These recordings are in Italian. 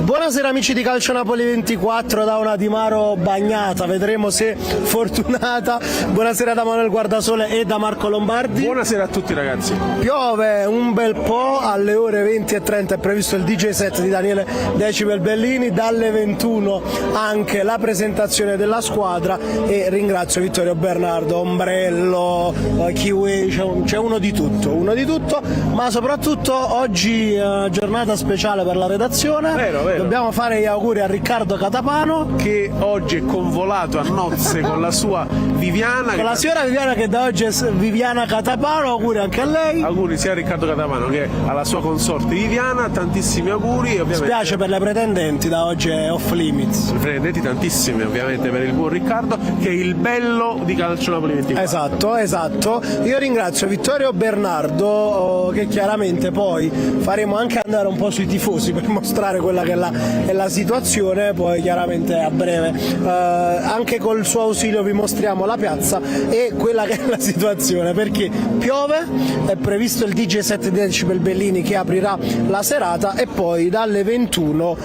Buonasera amici di Calcio Napoli 24 da una Di Maro bagnata, vedremo se fortunata. Buonasera da Manuel Guardasole e da Marco Lombardi. Buonasera a tutti ragazzi. Piove un bel po', alle ore 20:30 è previsto il DJ set di Daniele Decibel Bellini, dalle 21 anche la presentazione della squadra e ringrazio Vittorio Bernardo, Ombrello, Kiwi, c'è uno di tutto, ma soprattutto oggi giornata speciale per la redazione. Vero. Dobbiamo fare gli auguri a Riccardo Catapano, che oggi è convolato a nozze con la sua Viviana. Con la signora Viviana, che da oggi è Viviana Catapano, auguri anche a lei. Auguri sia a Riccardo Catapano che alla sua consorte Viviana, tantissimi auguri. Ovviamente Spiace per le pretendenti, da oggi è off limits. Pretendenti tantissimi ovviamente per il buon Riccardo, che è il bello di Calcio Napoli 24. Esatto. Io ringrazio Vittorio Bernardo, che chiaramente poi faremo anche andare un po' sui tifosi per mostrare quella che è la situazione, poi chiaramente a breve anche col suo ausilio vi mostriamo la piazza e quella che è la situazione, perché piove, è previsto il DJ set di Decibel Bellini che aprirà la serata e poi dalle 21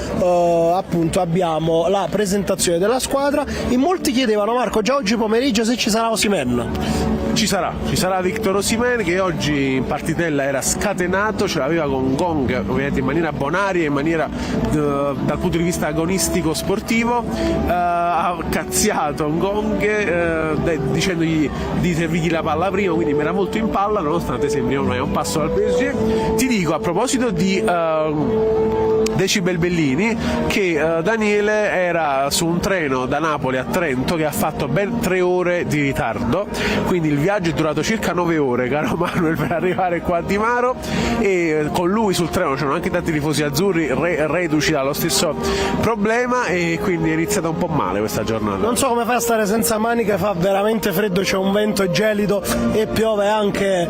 appunto abbiamo la presentazione della squadra. In molti chiedevano, Marco, già oggi pomeriggio se ci sarà Osimhen. Ci sarà Victor Osimhen, che oggi in partitella era scatenato, ce l'aveva con gong ovviamente in maniera bonaria, in maniera dal punto di vista agonistico sportivo, ha cazziato un gong dicendogli di servirgli la palla prima, quindi mi era molto in palla nonostante sembri ormai a un passo dal PSG. Ti dico, a proposito di Decibel Bellini, che Daniele era su un treno da Napoli a Trento che ha fatto ben 3 ore di ritardo, quindi il viaggio è durato circa 9 ore, caro Manuel, per arrivare qua a Di Maro, e con lui sul treno c'erano anche tanti tifosi azzurri reduci dallo stesso problema, e quindi è iniziata un po' male questa giornata. Non so come fai a stare senza maniche, fa veramente freddo, c'è un vento gelido e piove anche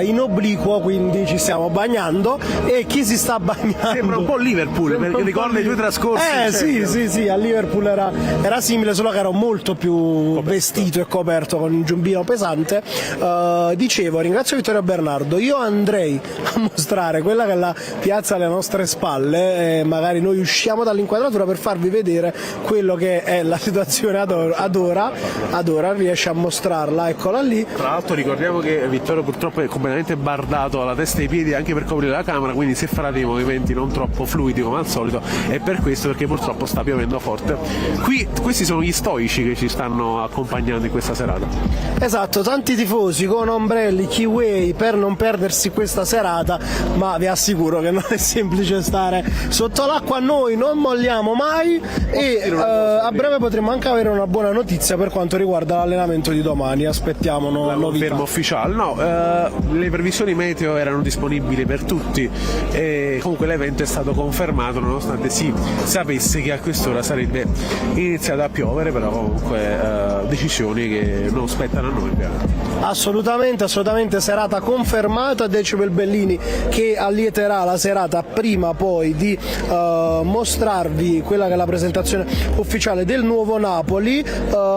in obliquo, quindi ci stiamo bagnando. E chi si sta bagnando? Sembra un po' Liverpool, perché ricorda i tuoi trascorsi. Sì, a Liverpool era simile, solo che ero molto più vestito e coperto con un giubbino pesante. Dicevo, ringrazio Vittorio Bernardo, io andrei a mostrare quella che è la piazza alle nostre spalle, magari noi usciamo dall'inquadratura per farvi vedere quello che è la situazione ad ora, riesce a mostrarla, eccola lì. Tra l'altro ricordiamo che Vittorio purtroppo è completamente bardato alla testa e ai piedi anche per coprire la camera, quindi se farà dei movimenti non troppo fluidi come al solito è per questo, perché purtroppo sta piovendo forte. Questi sono gli stoici che ci stanno accompagnando in questa serata. Esatto, tanti tifosi con ombrelli, Kiwi, per non perdersi questa serata, ma vi assicuro che non è semplice stare sotto l'acqua, noi non molliamo mai e a breve potremo anche avere una buona notizia per quanto riguarda l'allenamento di domani, aspettiamo la novità. Conferma ufficiale, le previsioni meteo erano disponibili per tutti e comunque l'evento è stato confermato nonostante si sapesse che a quest'ora sarebbe iniziato a piovere, però comunque decisioni che non spettano a noi. Assolutamente, serata confermata. Decibel Bellini che allieterà la serata prima poi di mostrarvi quella che è la presentazione ufficiale del nuovo Napoli.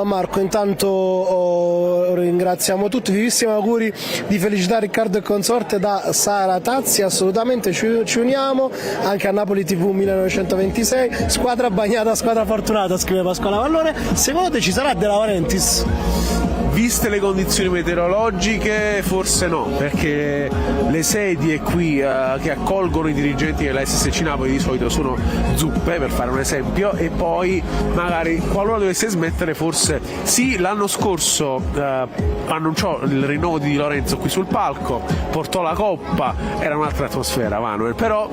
Marco, intanto ringraziamo tutti, vivissimi auguri di felicità a Riccardo e consorte da Sara Tazzi, assolutamente ci uniamo, anche a Napoli TV 1926, squadra bagnata, squadra fortunata, scrive Pasquale Vallone. Secondo te ci sarà De Laurentiis? Viste le condizioni meteorologiche forse no, perché le sedie qui che accolgono i dirigenti della SSC Napoli di solito sono zuppe, per fare un esempio, e poi magari qualora dovesse smettere forse sì. L'anno scorso annunciò il rinnovo di Di Lorenzo qui sul palco, portò la coppa, era un'altra atmosfera Manuel, però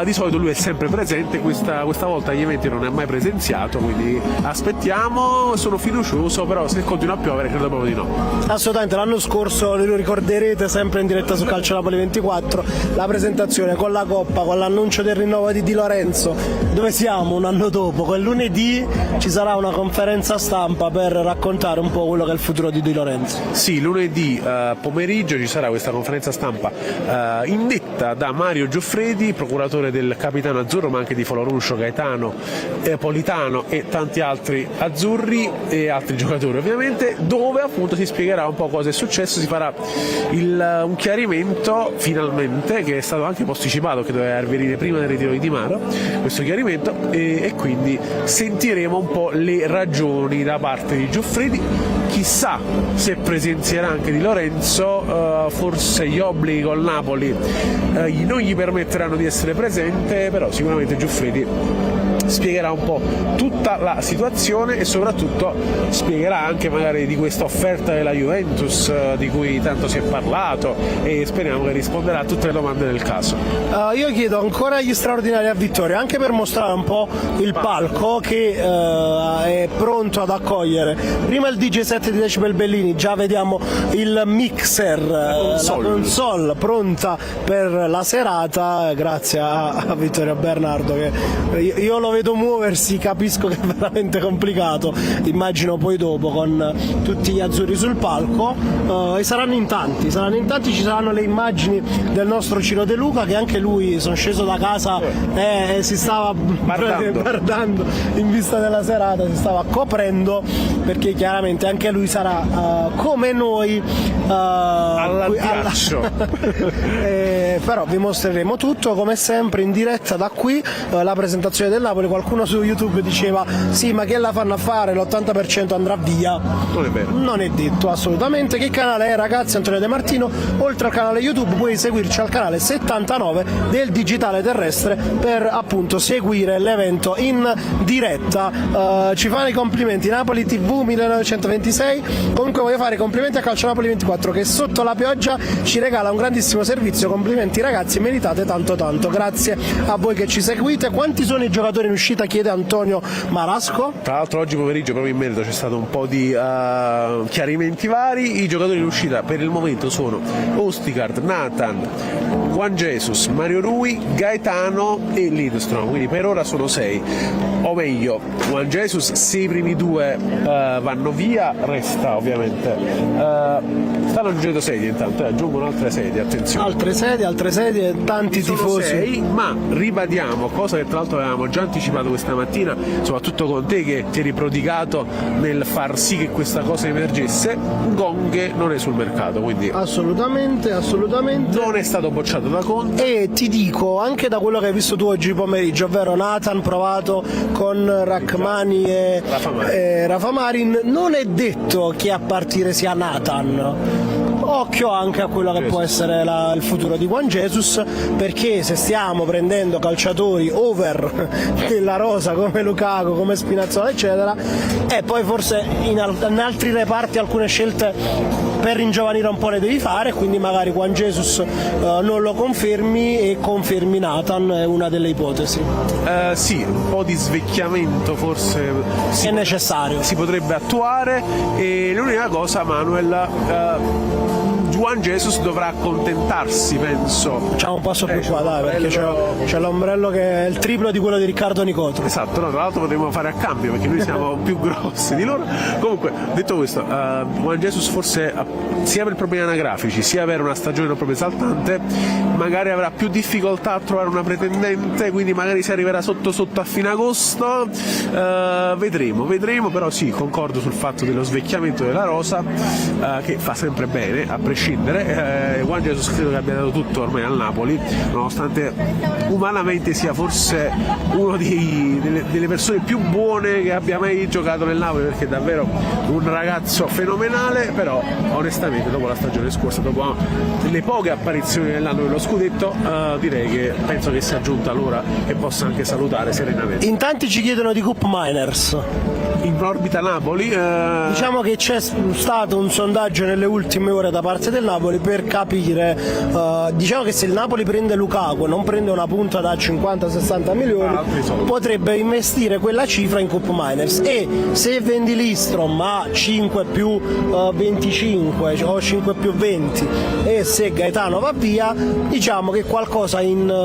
di solito lui è sempre presente, questa volta agli eventi non è mai presenziato, quindi aspettiamo, sono fiducioso, però se continua a piovere credo proprio di no. Assolutamente, l'anno scorso lo ricorderete sempre in diretta su Calcio Napoli 24, la presentazione con la coppa, con l'annuncio del rinnovo di Di Lorenzo. Dove siamo un anno dopo? Quel lunedì ci sarà una conferenza stampa per raccontare un po' quello che è il futuro di Di Lorenzo. Sì, lunedì pomeriggio ci sarà questa conferenza stampa indetta da Mario Gioffredi, procuratore del capitano azzurro, ma anche di Foloruncio, Gaetano, Politano e tanti altri azzurri e altri giocatori ovviamente, dove appunto si spiegherà un po' cosa è successo, si farà un chiarimento finalmente, che è stato anche posticipato, che doveva avvenire prima del ritiro di Di Maro, questo chiarimento, e quindi sentiremo un po' le ragioni da parte di Gioffredi. Chissà se presenzierà anche Di Lorenzo, forse gli obblighi col Napoli non gli permetteranno di essere presente, però sicuramente Gioffredi spiegherà un po' tutta la situazione e soprattutto spiegherà anche magari di questa offerta della Juventus di cui tanto si è parlato, e speriamo che risponderà a tutte le domande del caso. Io chiedo ancora gli straordinari a Vittorio, anche per mostrare un po' il palco che è pronto ad accogliere prima il DJ set di Decibel Bellini, già vediamo il mixer, la console pronta per la serata, grazie a Vittorio Bernardo, che io lo vedo muoversi, capisco che è veramente complicato, immagino poi dopo con tutti gli azzurri sul palco, e saranno in tanti, ci saranno le immagini del nostro Ciro De Luca, che anche lui sono sceso da casa e si stava guardando in vista della serata, si stava coprendo, perché chiaramente anche lui sarà come noi all'addiaccio. Però vi mostreremo tutto come sempre in diretta da qui, la presentazione del Napoli. Qualcuno su YouTube diceva sì, ma che la fanno a fare, l'80% andrà via. Non è vero, non è detto assolutamente. Che canale è, ragazzi? Antonio De Martino. Oltre al canale YouTube puoi seguirci al canale 79 del Digitale Terrestre per appunto seguire l'evento in diretta. Ci fanno i complimenti Napoli TV 1926. Comunque voglio fare i complimenti a Calcio Napoli 24, che sotto la pioggia ci regala un grandissimo servizio. Complimenti ragazzi, meritate tanto, grazie a voi che ci seguite. Quanti sono i giocatori in uscita, chiede Antonio Marasco? Tra l'altro oggi pomeriggio proprio in merito c'è stato un po' di chiarimenti vari. I giocatori in uscita per il momento sono Ostigard, Nathan, Juan Jesus, Mario Rui, Gaetano e Lindstrom, quindi per ora sono 6, o meglio Juan Jesus, se i primi 2 vanno via resta ovviamente, stanno aggiungendo sedie, intanto aggiungono altre sedie, attenzione, altre sedie, tanti tifosi. 6, ma ribadiamo, cosa che tra l'altro avevamo già anticipato questa mattina, soprattutto con te che ti eri prodigato nel far sì che questa cosa emergesse, Gong non è sul mercato, quindi assolutamente non è stato bocciato da Conte. E ti dico, anche da quello che hai visto tu oggi pomeriggio, ovvero Nathan provato con Rachmani e Rafa Marin, non è detto che a partire sia Nathan. Occhio anche a quello che può essere il futuro di Juan Jesus, perché se stiamo prendendo calciatori over della rosa come Lukaku, come Spinazzola eccetera, e poi forse in altri reparti alcune scelte per ringiovanire un po' le devi fare, quindi magari Juan Jesus non lo confermi e confermi Nathan, è una delle ipotesi. Sì, un po' di svecchiamento forse è necessario, si potrebbe attuare, e l'unica cosa, Manuel, Juan Jesus dovrà accontentarsi, penso. Facciamo un passo più qua, dai, perché c'è l'ombrello che è il triplo di quello di Riccardo Nicotro. Esatto, no, tra l'altro potremmo fare a cambio perché noi siamo più grossi di loro. Comunque, detto questo, Juan Jesus forse sia per problemi anagrafici sia per una stagione non proprio esaltante magari avrà più difficoltà a trovare una pretendente, quindi magari si arriverà sotto a fine agosto. Vedremo, però sì, concordo sul fatto dello svecchiamento della rosa, che fa sempre bene a prescindere. Juan Jesus credo che abbia dato tutto ormai al Napoli, nonostante umanamente sia forse uno delle persone più buone che abbia mai giocato nel Napoli, perché è davvero un ragazzo fenomenale, però onestamente dopo la stagione scorsa, dopo le poche apparizioni nell'anno dello scudetto, direi che penso che sia giunta l'ora che possa anche salutare serenamente. In tanti ci chiedono di Cup Miners. In orbita Napoli, diciamo che c'è stato un sondaggio nelle ultime ore da parte del Napoli per capire, diciamo che se il Napoli prende Lukaku, non prende una punta da 50-60 milioni, potrebbe investire quella cifra in Cup Miners, e se vendi Lindstrom a 5 più 25 o 5 più 20 e se Gaetano va via, diciamo che qualcosa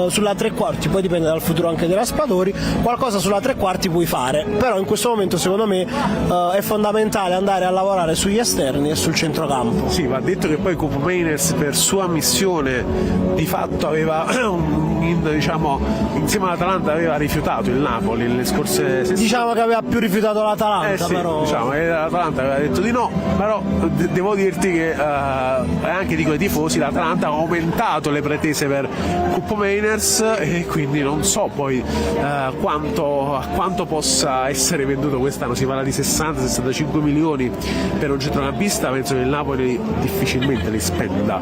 sulla tre quarti, poi dipende dal futuro anche dei Raspadori, qualcosa sulla tre quarti puoi fare, però in questo momento secondo me me è fondamentale andare a lavorare sugli esterni e sul centrocampo. Sì, va detto che poi Koopmeiners per sua missione di fatto aveva diciamo, insieme all'Atalanta aveva rifiutato il Napoli nelle scorse settimane. Diciamo che aveva più rifiutato l'Atalanta, sì, però diciamo che l'Atalanta aveva detto di no, però devo dirti che anche di quei tifosi l'Atalanta ha aumentato le pretese per Koopmeiners e quindi non so poi a quanto possa essere venduto quest'anno. Si parla di 60-65 milioni per un centrocampista, penso che il Napoli difficilmente li spenda,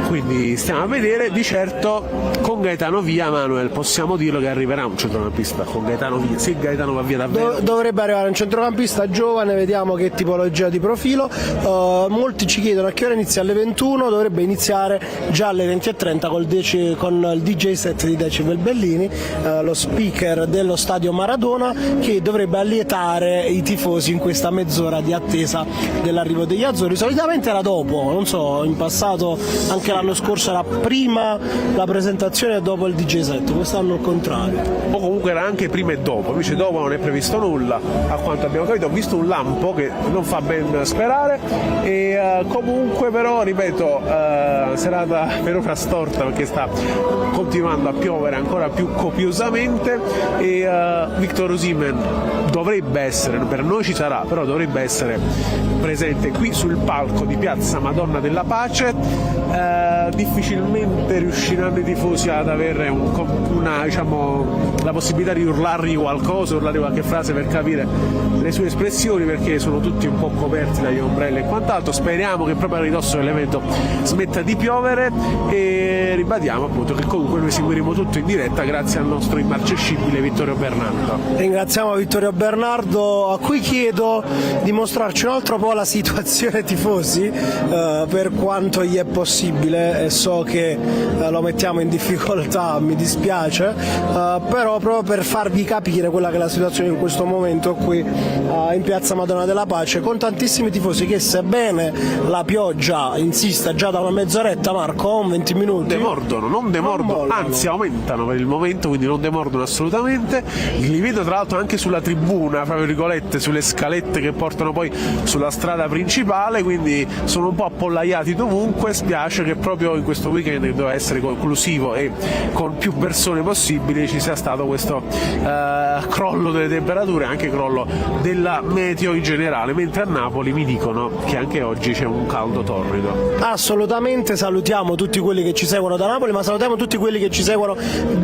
quindi stiamo a vedere. Di certo con Gaetano via, Manuel, possiamo dirlo che arriverà un centrocampista con Gaetano via, se Gaetano va via davvero. Dovrebbe arrivare un centrocampista giovane, vediamo che tipologia di profilo. Molti ci chiedono a che ora inizia, alle 21, dovrebbe iniziare già alle 20:30 con il DJ set di Decibel Bellini, lo speaker dello stadio Maradona, che dovrebbe allietare i tifosi in questa mezz'ora di attesa dell'arrivo degli azzurri. Solitamente era dopo, non so, in passato anche l'anno scorso era prima la presentazione e dopo il DJ set, quest'anno il contrario. O comunque era anche prima e dopo, invece dopo non è previsto nulla, a quanto abbiamo capito. Ho visto un lampo che non fa ben sperare e comunque però, ripeto, serata per ora storta perché sta continuando a piovere ancora più copiosamente e Victor Osimhen dovrebbe essere, per noi ci sarà, però dovrebbe essere presente qui sul palco di Piazza Madonna della Pace. Difficilmente riusciranno i tifosi ad avere la possibilità di urlargli qualcosa, urlargli qualche frase per capire le sue espressioni, perché sono tutti un po' coperti dagli ombrelli e quant'altro. Speriamo che proprio a ridosso dell'evento smetta di piovere e ribadiamo appunto che comunque noi seguiremo tutto in diretta grazie al nostro immarcescibile Vittorio Bernardo. Ringraziamo Vittorio Bernardo, a cui chiedo di mostrarci un altro po' la situazione tifosi per quanto gli è possibile, e so che lo mettiamo in difficoltà, mi dispiace, però proprio per farvi capire quella che è la situazione in questo momento qui in Piazza Madonna della Pace, con tantissimi tifosi che, sebbene la pioggia insista già da una mezz'oretta, Marco, 20 minuti, non demordono, anzi aumentano per il momento, quindi non demordono assolutamente. Li vedo tra l'altro anche sulla tribuna, fra virgolette, sulle scalette che portano poi sulla strada principale, quindi sono un po' appollaiati dovunque. Spiace che proprio in questo weekend che doveva essere conclusivo e con più persone possibili ci sia stato questo crollo delle temperature, anche crollo della meteo in generale, mentre a Napoli mi dicono che anche oggi c'è un caldo torrido. Assolutamente, salutiamo tutti quelli che ci seguono da Napoli, ma salutiamo tutti quelli che ci seguono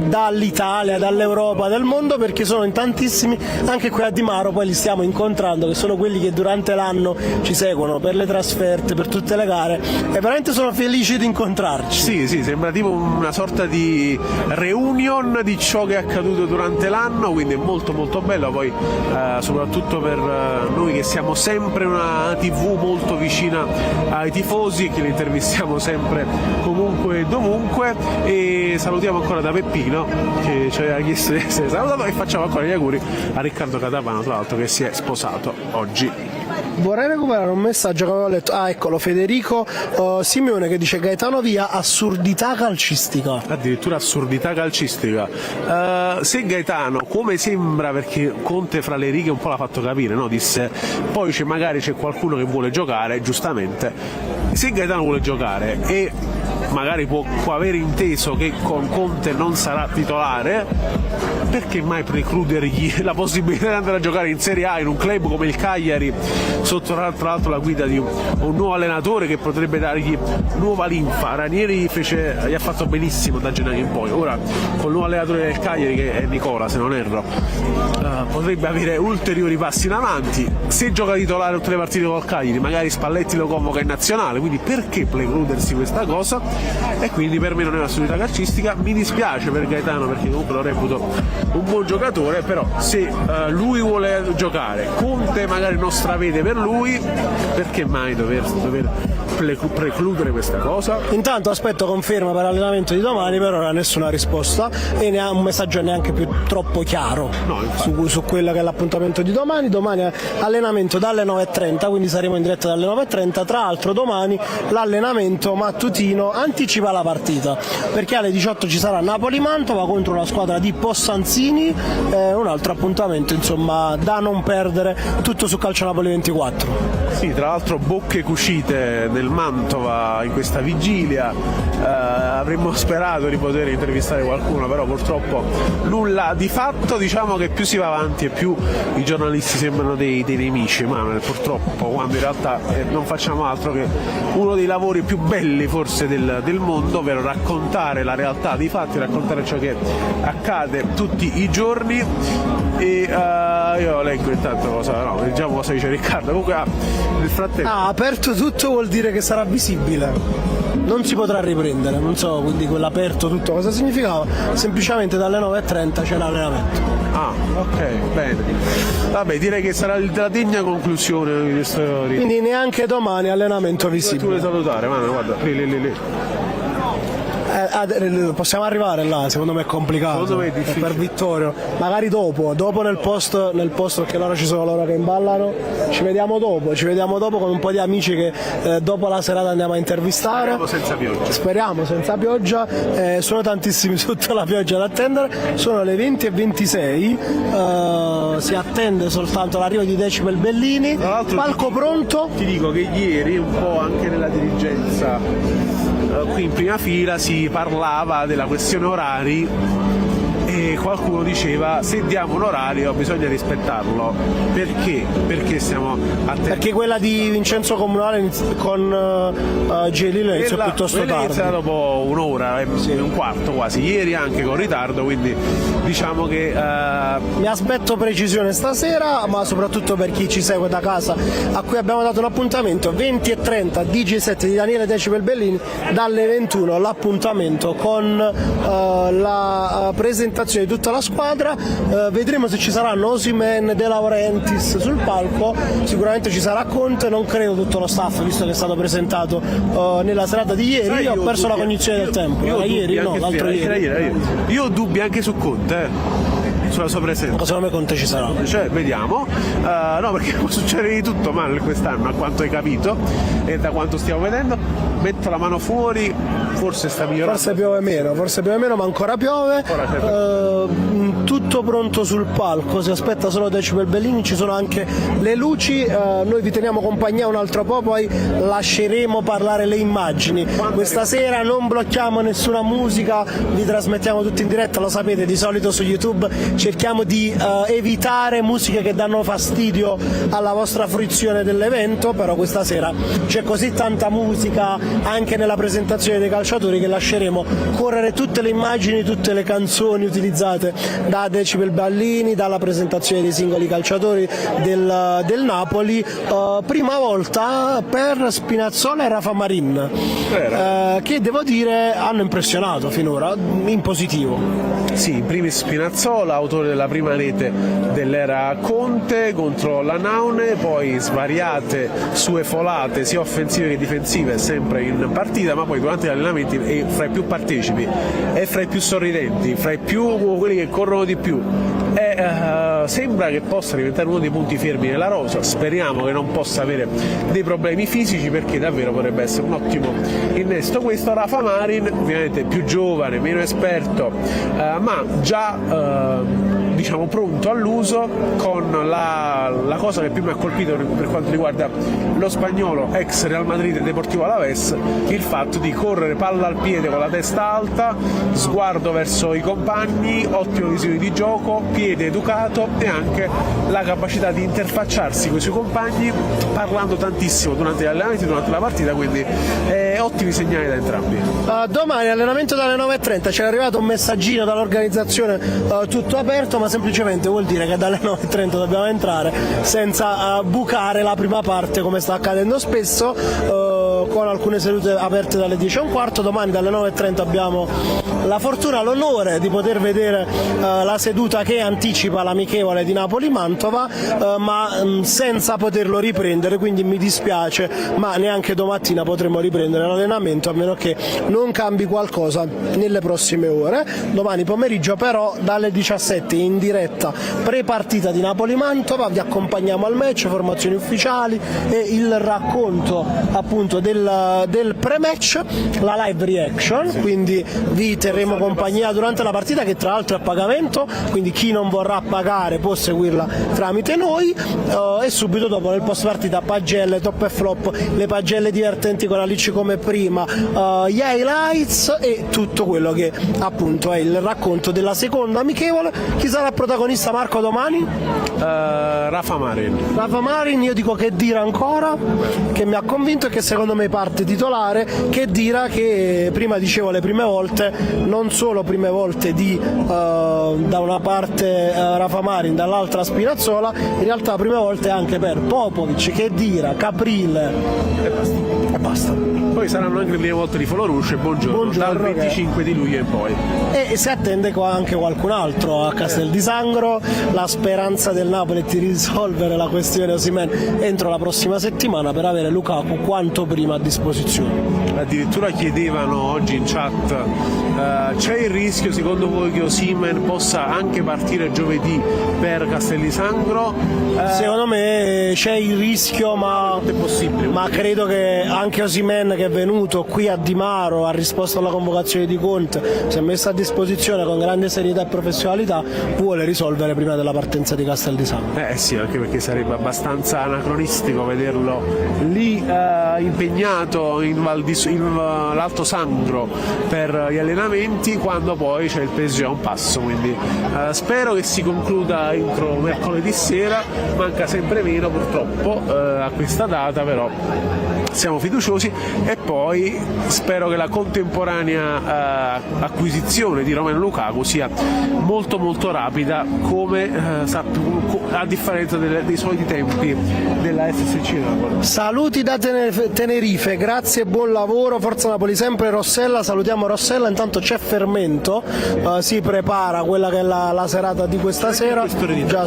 dall'Italia, dall'Europa, dal mondo, perché sono in tantissimi, anche qui a Di Maro poi li stiamo incontrando, che sono quelli che durante l'anno ci seguono per le trasferte, per tutte le gare, e veramente sono felici di incontrarci. Sì, sembra tipo una sorta di reunion di ciò che è accaduto durante l'anno, quindi è molto molto bello, poi soprattutto per noi che siamo sempre una TV molto vicina ai tifosi, che li intervistiamo sempre comunque e dovunque. E salutiamo ancora da Peppino che ci aveva chiesto di essere salutato, e facciamo ancora gli auguri a Riccardo Catapano, tra l'altro, che si è sposato oggi. Vorrei recuperare un messaggio che avevo letto, eccolo, Federico Simeone, che dice: Gaetano via, assurdità calcistica. Addirittura assurdità calcistica. Se Gaetano, come sembra, perché Conte fra le righe un po' l'ha fatto capire, no? Disse poi magari c'è qualcuno che vuole giocare, giustamente. Se Gaetano vuole giocare e magari può aver inteso che con Conte non sarà titolare, perché mai precludergli la possibilità di andare a giocare in Serie A in un club come il Cagliari, sotto tra l'altro la guida di un nuovo allenatore che potrebbe dargli nuova linfa? Ranieri gli ha fatto benissimo da gennaio in poi, ora con il nuovo allenatore del Cagliari, che è Nicola se non erro, potrebbe avere ulteriori passi in avanti. Se gioca titolare tutte le partite col Cagliari, magari Spalletti lo convoca in nazionale, quindi perché precludersi questa cosa? E quindi per me non è un'assurdità calcistica. Mi dispiace per Gaetano, perché comunque lo reputo un buon giocatore, però se lui vuole giocare, Conte magari non stravede per lui, perché mai dover precludere questa cosa? Intanto aspetto conferma per l'allenamento di domani, per ora nessuna risposta e ne ha un messaggio neanche più troppo chiaro su quello che è l'appuntamento di domani. Domani allenamento dalle 9:30, quindi saremo in diretta dalle 9:30. Tra l'altro domani l'allenamento mattutino anticipa la partita, perché alle 18 ci sarà Napoli-Mantova contro la squadra di Possanzini, un altro appuntamento insomma da non perdere, tutto su Calcio Napoli 24. Sì, tra l'altro bocche cucite nel Mantova in questa vigilia, avremmo sperato di poter intervistare qualcuno, però purtroppo nulla di fatto. Diciamo che più si va avanti e più i giornalisti sembrano dei nemici, ma purtroppo, quando in realtà non facciamo altro che uno dei lavori più belli forse del mondo, ovvero raccontare la realtà dei fatti, raccontare ciò che accade tutti i giorni. E io leggo intanto leggiamo cosa dice Riccardo. Comunque nel frattempo aperto tutto vuol dire che sarà visibile, non si potrà riprendere, non so quindi quell'aperto tutto cosa significava, semplicemente dalle 9:30 c'è l'allenamento. Ok, bene, vabbè, direi che sarà la degna conclusione di questo quindi neanche domani allenamento visibile. Tu vuoi salutare, guarda, lì. Possiamo arrivare là, secondo me è complicato. Secondo me è difficile. Per Vittorio, magari dopo nel posto perché loro ci sono loro che imballano, ci vediamo dopo con un po' di amici che dopo la serata andiamo a intervistare. Speriamo senza pioggia. Sono tantissimi sotto la pioggia da attendere, sono le 20:26, si attende soltanto l'arrivo di Decibel Bellini, palco pronto. Ti dico che ieri un po' anche nella dirigenza qui in prima fila si parlava della questione orari e qualcuno diceva: se diamo un orario bisogna rispettarlo. Perché stiamo attenti? Perché quella di Vincenzo Comunale con Gelino inizia piuttosto tardi. Inizia dopo un'ora, un quarto quasi, ieri anche con ritardo, quindi diciamo che mi aspetto precisione stasera, ma soprattutto per chi ci segue da casa, a cui abbiamo dato un appuntamento 20:30 DJ7 di Daniele Decibel Bellini, dalle 21 l'appuntamento con la presentazione di tutta la squadra. Vedremo se ci saranno Osimhen, De Laurentiis sul palco, sicuramente ci sarà Conte, non credo tutto lo staff, visto che è stato presentato nella serata di ieri. Io ho perso la cognizione del tempo. L'altro ieri. Io ho dubbi anche su Conte, sulla sua presenza. Secondo me Conte ci sarà. Cioè, vediamo. No, perché può succedere di tutto male quest'anno, a quanto hai capito e da quanto stiamo vedendo. Metto la mano fuori, forse sta migliorando. Forse piove meno, ma ancora piove. Tutto pronto sul palco, si aspetta solo Decibel Bellini, ci sono anche le luci. Noi vi teniamo compagnia un altro po', poi lasceremo parlare le immagini. Questa sera non blocchiamo nessuna musica, vi trasmettiamo tutti in diretta, lo sapete, di solito su YouTube cerchiamo di evitare musiche che danno fastidio alla vostra fruizione dell'evento, però questa sera c'è così tanta musica anche nella presentazione dei calciatori che lasceremo correre tutte le immagini, tutte le canzoni utilizzate da Decibel Bellini, dalla presentazione dei singoli calciatori del Napoli. Prima volta per Spinazzola e Rafa Marin, che devo dire hanno impressionato finora in positivo. Sì, in primis Spinazzola, autore della prima rete dell'era Conte contro la Naune, poi svariate sue folate sia offensive che difensive sempre in partita, ma poi durante gli allenamenti è fra i più partecipi, è fra i più sorridenti, fra i più quelli che corrono di più. Sembra che possa diventare uno dei punti fermi nella rosa, speriamo che non possa avere dei problemi fisici, perché davvero potrebbe essere un ottimo innesto questo. Rafa Marin ovviamente più giovane, meno esperto, ma già diciamo pronto all'uso, con la cosa che più mi ha colpito per quanto riguarda lo spagnolo ex Real Madrid e Deportivo Alavés, il fatto di correre palla al piede con la testa alta, sguardo verso i compagni, ottimo visione di gioco, piede educato e anche la capacità di interfacciarsi con i suoi compagni parlando tantissimo durante gli allenamenti, durante la partita, quindi ottimi segnali da entrambi. Domani allenamento dalle 9:30, c'è arrivato un messaggino dall'organizzazione tutto aperto, ma semplicemente vuol dire che dalle 9:30 dobbiamo entrare senza bucare la prima parte come sta accadendo spesso, con alcune sedute aperte dalle 10:15. Domani dalle 9:30 abbiamo la fortuna, l'onore di poter vedere la seduta che anticipa l'amichevole di Napoli-Mantova, ma senza poterlo riprendere, quindi mi dispiace, ma neanche domattina potremo riprendere l'allenamento, a meno che non cambi qualcosa nelle prossime ore. Domani pomeriggio però dalle 17 in diretta pre-partita di Napoli-Mantova, vi accompagniamo al match, formazioni ufficiali e il racconto appunto del del pre-match la live reaction, quindi vi terremo compagnia durante la partita, che tra l'altro è a pagamento, quindi chi non vorrà pagare può seguirla tramite noi, e subito dopo nel post partita pagelle, top e flop, le pagelle divertenti con Alice come prima, gli highlights e tutto quello che appunto è il racconto della seconda amichevole. Chi sarà il protagonista, Marco, domani? Rafa Marin. Io dico che Dira ancora, che mi ha convinto e che secondo me parte titolare, che Dira, che prima dicevo le prime volte, non solo prime volte di da una parte Rafa Marin, dall'altra Spinazzola, in realtà prime volte anche per Popovic, che Dira, Caprile e basta. Poi saranno anche le prime volte di Follow Rush e buongiorno dal 25 di luglio in poi. E si attende anche qualcun altro a Castel di Sangro. La speranza del Napoli è di risolvere la questione Osimhen entro la prossima settimana per avere Lukaku quanto prima a disposizione. Addirittura chiedevano oggi in chat, c'è il rischio secondo voi che Osimhen possa anche partire giovedì per Castel di Sangro? Secondo me c'è il rischio, ma è possibile, ma credo che anche Osimhen, che è venuto qui a Di Maro, ha risposto alla convocazione di Conte, si è messo a disposizione con grande serietà e professionalità, vuole risolvere prima della partenza di Castel di Sangro. Sì, anche perché sarebbe abbastanza anacronistico vederlo lì impegnato in l'Alto Sangro per gli allenamenti, quando poi c'è il PSG a un passo, quindi spero che si concluda entro mercoledì sera. Manca sempre meno purtroppo a questa data, però siamo fiduciosi, e poi spero che la contemporanea acquisizione di Romelu Lukaku sia molto molto rapida, come a differenza dei soliti tempi della SSC Napoli. Saluti da Tenerife, grazie e buon lavoro, forza Napoli sempre. Rossella, salutiamo Rossella. Intanto c'è fermento, si prepara quella che è la serata di questa sera, già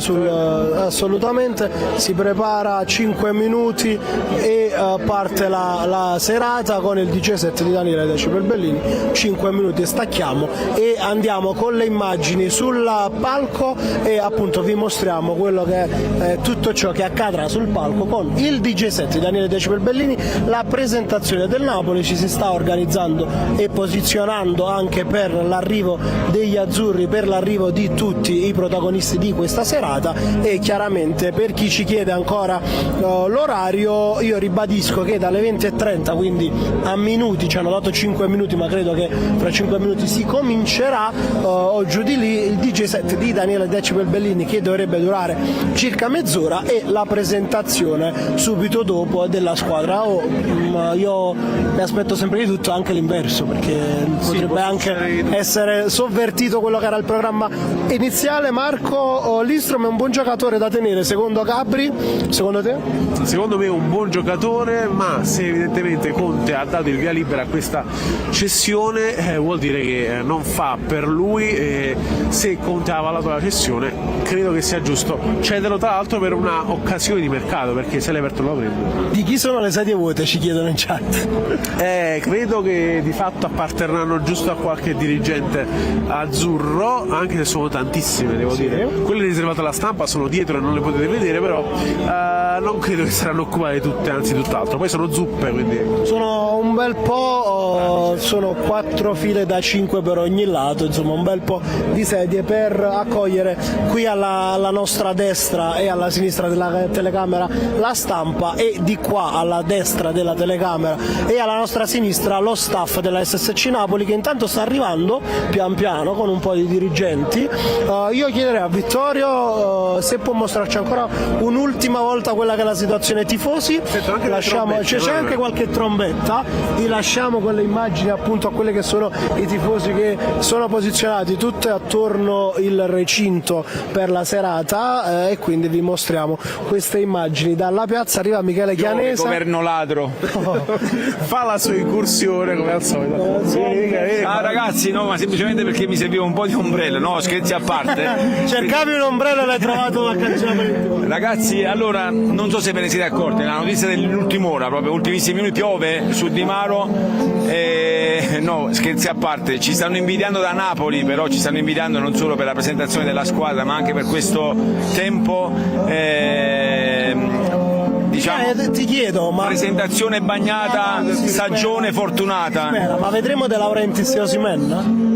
assolutamente, si prepara 5 minuti e parte la serata con il DJ set di Daniele Decibel Bellini. 5 minuti e stacchiamo e andiamo con le immagini sul palco e appunto vi mostriamo quello che è tutto ciò che accadrà sul palco con il DJ set di Daniele Decibel Bellini. La presentazione del Napoli ci si sta organizzando e posizionando anche per l'arrivo degli azzurri, per l'arrivo di tutti i protagonisti di questa serata, e chiaramente per chi ci chiede ancora l'orario, io ribadisco che dalle 20:30, quindi a minuti, ci hanno dato 5 minuti ma credo che fra 5 minuti si comincerà o giù di lì il DJ set di Daniele Decibel Bellini, che dovrebbe durare circa mezz'ora, e la presentazione subito dopo della squadra. Io mi aspetto sempre di tutto, anche l'inverso, perché potrebbe anche essere sovvertito quello che era il programma iniziale. Marco, Lindstrom è un buon giocatore da tenere secondo Gabri, secondo te? Secondo me è un buon giocatore, ma se evidentemente Conte ha dato il via libera a questa cessione vuol dire che non fa per lui, se Conte ha avalato la cessione credo che sia giusto cederlo, tra l'altro per una occasione di mercato, perché se l'Everton lo prende. Di chi sono le sedie vuote, ci chiedono in chat. Credo che di fatto apparterranno giusto a qualche dirigente azzurro, anche se sono tantissime, devo dire. Quelle riservate alla stampa sono dietro e non le potete vedere, però non credo che saranno occupate tutte, anzi tutt'altro. Poi sono zuppe, quindi sono un bel po', sono 4 file da 5 per ogni lato, insomma un bel po' di sedie per accogliere qui alla nostra destra e alla sinistra della telecamera la stampa, e di qua alla destra della telecamera e alla nostra sinistra lo staff della SSC Napoli, che intanto sta arrivando pian piano con un po' di dirigenti. Io chiederei a Vittorio se può mostrarci ancora un'ultima volta quella che è la situazione tifosi. C'è anche qualche trombetta, vi lasciamo con le immagini appunto a quelle che sono i tifosi che sono posizionati tutte attorno il recinto per la serata, e quindi vi mostriamo queste immagini dalla piazza. Arriva Michele Chianese, governo ladro. Fa la sua incursione come al solito. Ragazzi, no, ma semplicemente perché mi serviva un po' di ombrello, no, scherzi a parte. Cercavi un ombrello e l'hai trovato una canzone. Ragazzi, allora non so se ve ne siete accorti, la notizia dell'ultima ora, proprio ultimissimi minuti, piove su Di Maro. No, scherzi a parte, ci stanno invidiando da Napoli, però ci stanno invidiando non solo per la presentazione della squadra, ma anche per questo tempo diciamo, ti chiedo, ma presentazione bagnata, stagione fortunata. ma vedremo De Laurentiis e Osimhen?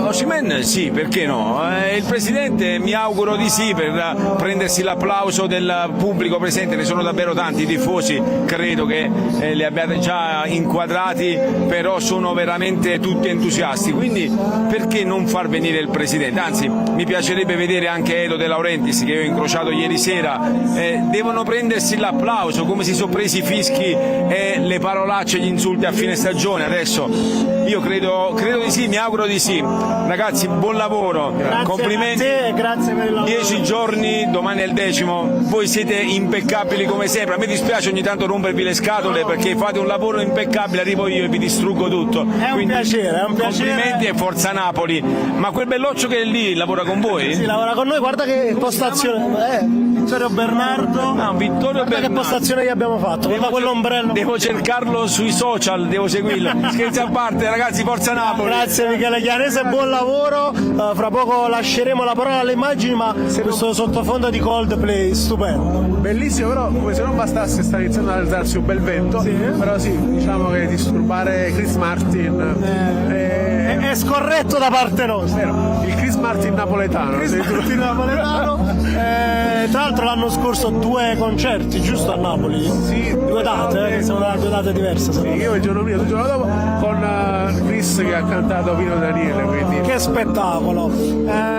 Osimhen sì, perché no? Il presidente mi auguro di sì, per prendersi l'applauso del pubblico presente, ne sono davvero tanti, i tifosi credo che li abbiate già inquadrati, però sono veramente tutti entusiasti, quindi perché non far venire il presidente? Anzi, mi piacerebbe vedere anche Edo De Laurentiis, che io ho incrociato ieri sera. Devono prendersi l'applauso, come si sono presi i fischi e le parolacce, gli insulti a fine stagione. Adesso io credo di sì, mi auguro di sì. Ragazzi, buon lavoro, grazie complimenti, a te, grazie per il lavoro. 10 giorni, domani è il 10º, voi siete impeccabili come sempre. A me dispiace ogni tanto rompervi le scatole, perché fate un lavoro impeccabile, arrivo io e vi distruggo tutto. È un piacere. Complimenti e forza Napoli. Ma quel belloccio che è lì lavora con voi? Sì, lavora con noi, guarda che postazione. Vittorio Bernardo. Vittorio Bernardo. Che postazione gli abbiamo fatto? Guarda quell'ombrello. Devo cercarlo sui social, devo seguirlo. Scherzi a parte, ragazzi, forza Napoli. Grazie Michele Chianese, buon lavoro. Fra poco lasceremo la parola alle immagini, ma questo sottofondo di Coldplay stupendo. Bellissimo, però come se non bastasse sta iniziando ad alzarsi un bel vento, sì. Però sì, diciamo che disturbare Chris Martin è scorretto da parte nostra. Il Chris Martin napoletano. Tra l'altro l'anno scorso 2 concerti, giusto, a Napoli? Sì. 2 date, sono 2 date diverse. Sì, io il giorno prima, il giorno dopo, con Chris che ha cantato Pino Daniele, quindi. Che spettacolo!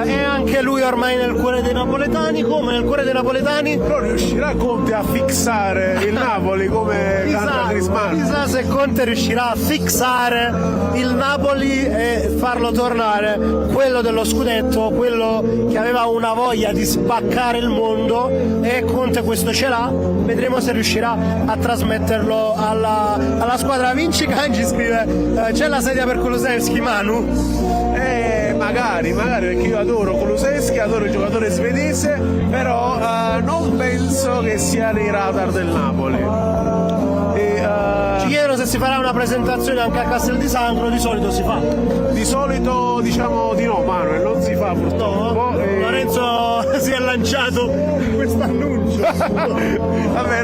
E anche lui ormai nel cuore dei napoletani, come nel cuore dei napoletani? Però riuscirà Conte a fissare il Napoli come canta Chris Martin. Chissà se Conte riuscirà a fissare il Napoli e farlo tornare quello dello scudetto, quello che aveva una voglia di spaccare il mondo, e Conte questo ce l'ha. Vedremo se riuscirà a trasmetterlo alla squadra. Vinci Kanji scrive: c'è la sedia per Kulusevski, Manu? Magari, perché io adoro Kulusevski, adoro il giocatore svedese, però non penso che sia nei radar del Napoli. Ci chiedono se si farà una presentazione anche a Castel di Sangro. Di solito si fa. Di solito diciamo di no, Manuel, non si fa purtroppo. No? Lorenzo si è lanciato in questo annuncio. Vabbè,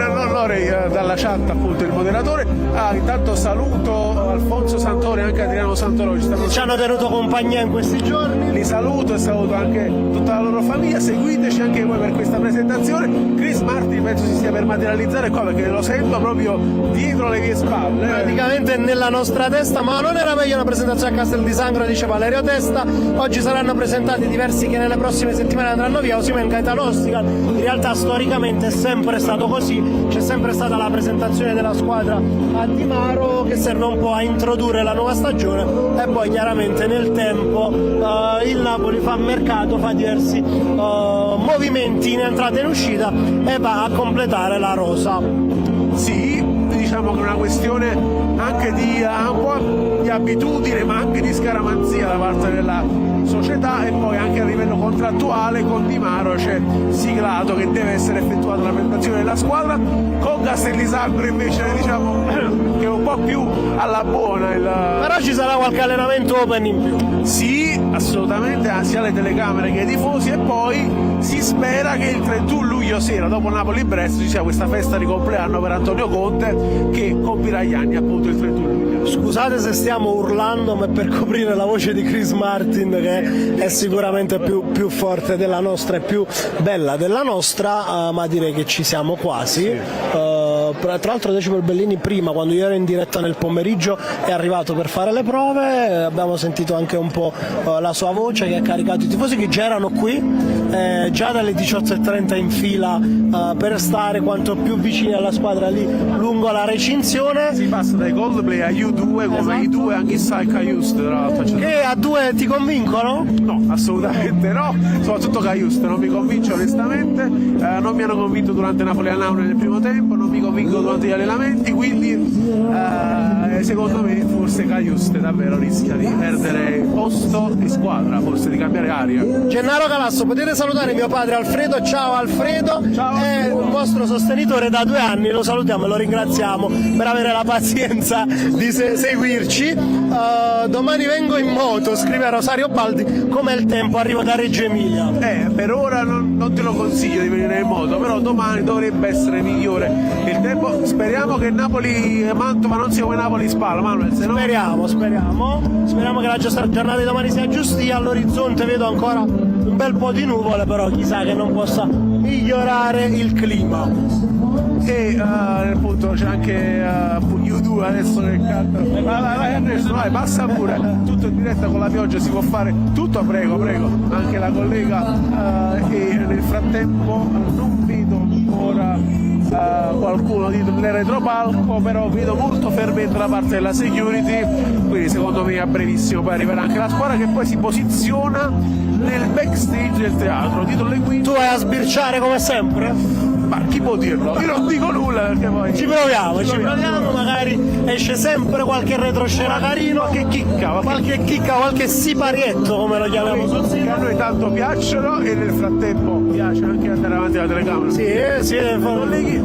dalla chat appunto il moderatore. Intanto saluto Alfonso Santore e anche Adriano Santoro, ci hanno tenuto compagnia in questi giorni. Li saluto e saluto anche tutta la loro famiglia. Seguiteci anche voi per questa presentazione. Chris Martin penso si stia per materializzare qua, perché lo sento proprio dietro le mie spalle. Praticamente nella nostra testa. Ma non era meglio una presentazione a Castel di Sangro, dice Valerio Testa. Oggi saranno presentati diversi che nelle prossime settimane andranno via. Osimhen, Gaetano Ostigal. In realtà storicamente è sempre stato così, c'è sempre stata la presentazione della squadra a Di Maro, che serve un po' a introdurre la nuova stagione, e poi chiaramente nel tempo il Napoli fa mercato, fa diversi movimenti in entrata e in uscita e va a completare la rosa. Sì, diciamo che è una questione anche di un po' di abitudine, ma anche di scaramanzia da parte della società, e poi anche a livello contrattuale con Di Maro c'è siglato che deve essere effettuata la presentazione della squadra. Con Castel di Sangro invece diciamo che è un po' più alla buona però ci sarà qualche allenamento open in più. Sì, assolutamente, sia alle telecamere che ai tifosi, e poi si spera che il 31 luglio sera, dopo Napoli-Brest, ci sia questa festa di compleanno per Antonio Conte, che compirà gli anni appunto il 31 luglio. Scusate se stiamo urlando, ma per coprire la voce di Chris Martin, che è sicuramente più forte della nostra e più bella della nostra, ma direi che ci siamo quasi. Sì. Tra l'altro Decibel Bellini prima, quando io ero in diretta nel pomeriggio, è arrivato per fare le prove. Abbiamo sentito anche un po' la sua voce, che ha caricato i tifosi che già erano qui, già dalle 18:30 in fila per stare quanto più vicini alla squadra lì lungo la recinzione. Si passa dai Coldplay a U2, come esatto. I due anche Sai Just, tra l'altro. E a 2 ti convincono? No, assolutamente no, soprattutto Just non mi convince onestamente, non mi hanno convinto durante Napoli-Anau nel primo tempo, non mi convincono durante gli allenamenti, quindi secondo me forse forse Cagliuste davvero rischia di perdere posto di squadra, forse di cambiare aria. Gennaro Calasso, potete salutare mio padre Alfredo. Ciao Alfredo, Ciao. È un vostro sostenitore da 2 anni, lo salutiamo e lo ringraziamo per avere la pazienza di seguirci. Domani vengo in moto, scrive Rosario Baldi. Com'è il tempo? Arrivo da Reggio Emilia. Per ora non te lo consiglio di venire in moto, però domani dovrebbe essere migliore il tempo. Speriamo che Napoli-Mantova non sia come Napoli-Spal, Manuel, se no... Speriamo che la giornata di domani sia giusti. All'orizzonte vedo ancora un bel po' di nuvole, però chissà che non possa migliorare il clima. E appunto c'è anche U2 adesso che canta. Vai Ernesto, vai, passa pure. Tutto in diretta con la pioggia, si può fare tutto, prego. Anche la collega e nel frattempo non vedo ancora qualcuno dietro il retropalco, però vedo molto fermento da parte della security, quindi secondo me a brevissimo poi arriverà anche la squadra che poi si posiziona nel backstage del teatro dietro le quinte. Tu vai a sbirciare come sempre? Ma chi può dirlo? Io non dico nulla perché poi Ci proviamo, magari esce sempre qualche retroscena carino, qualche chicca, qualche siparietto come lo chiamiamo sul che sito. a noi tanto piacciono e nel frattempo piace anche andare avanti alla telecamera.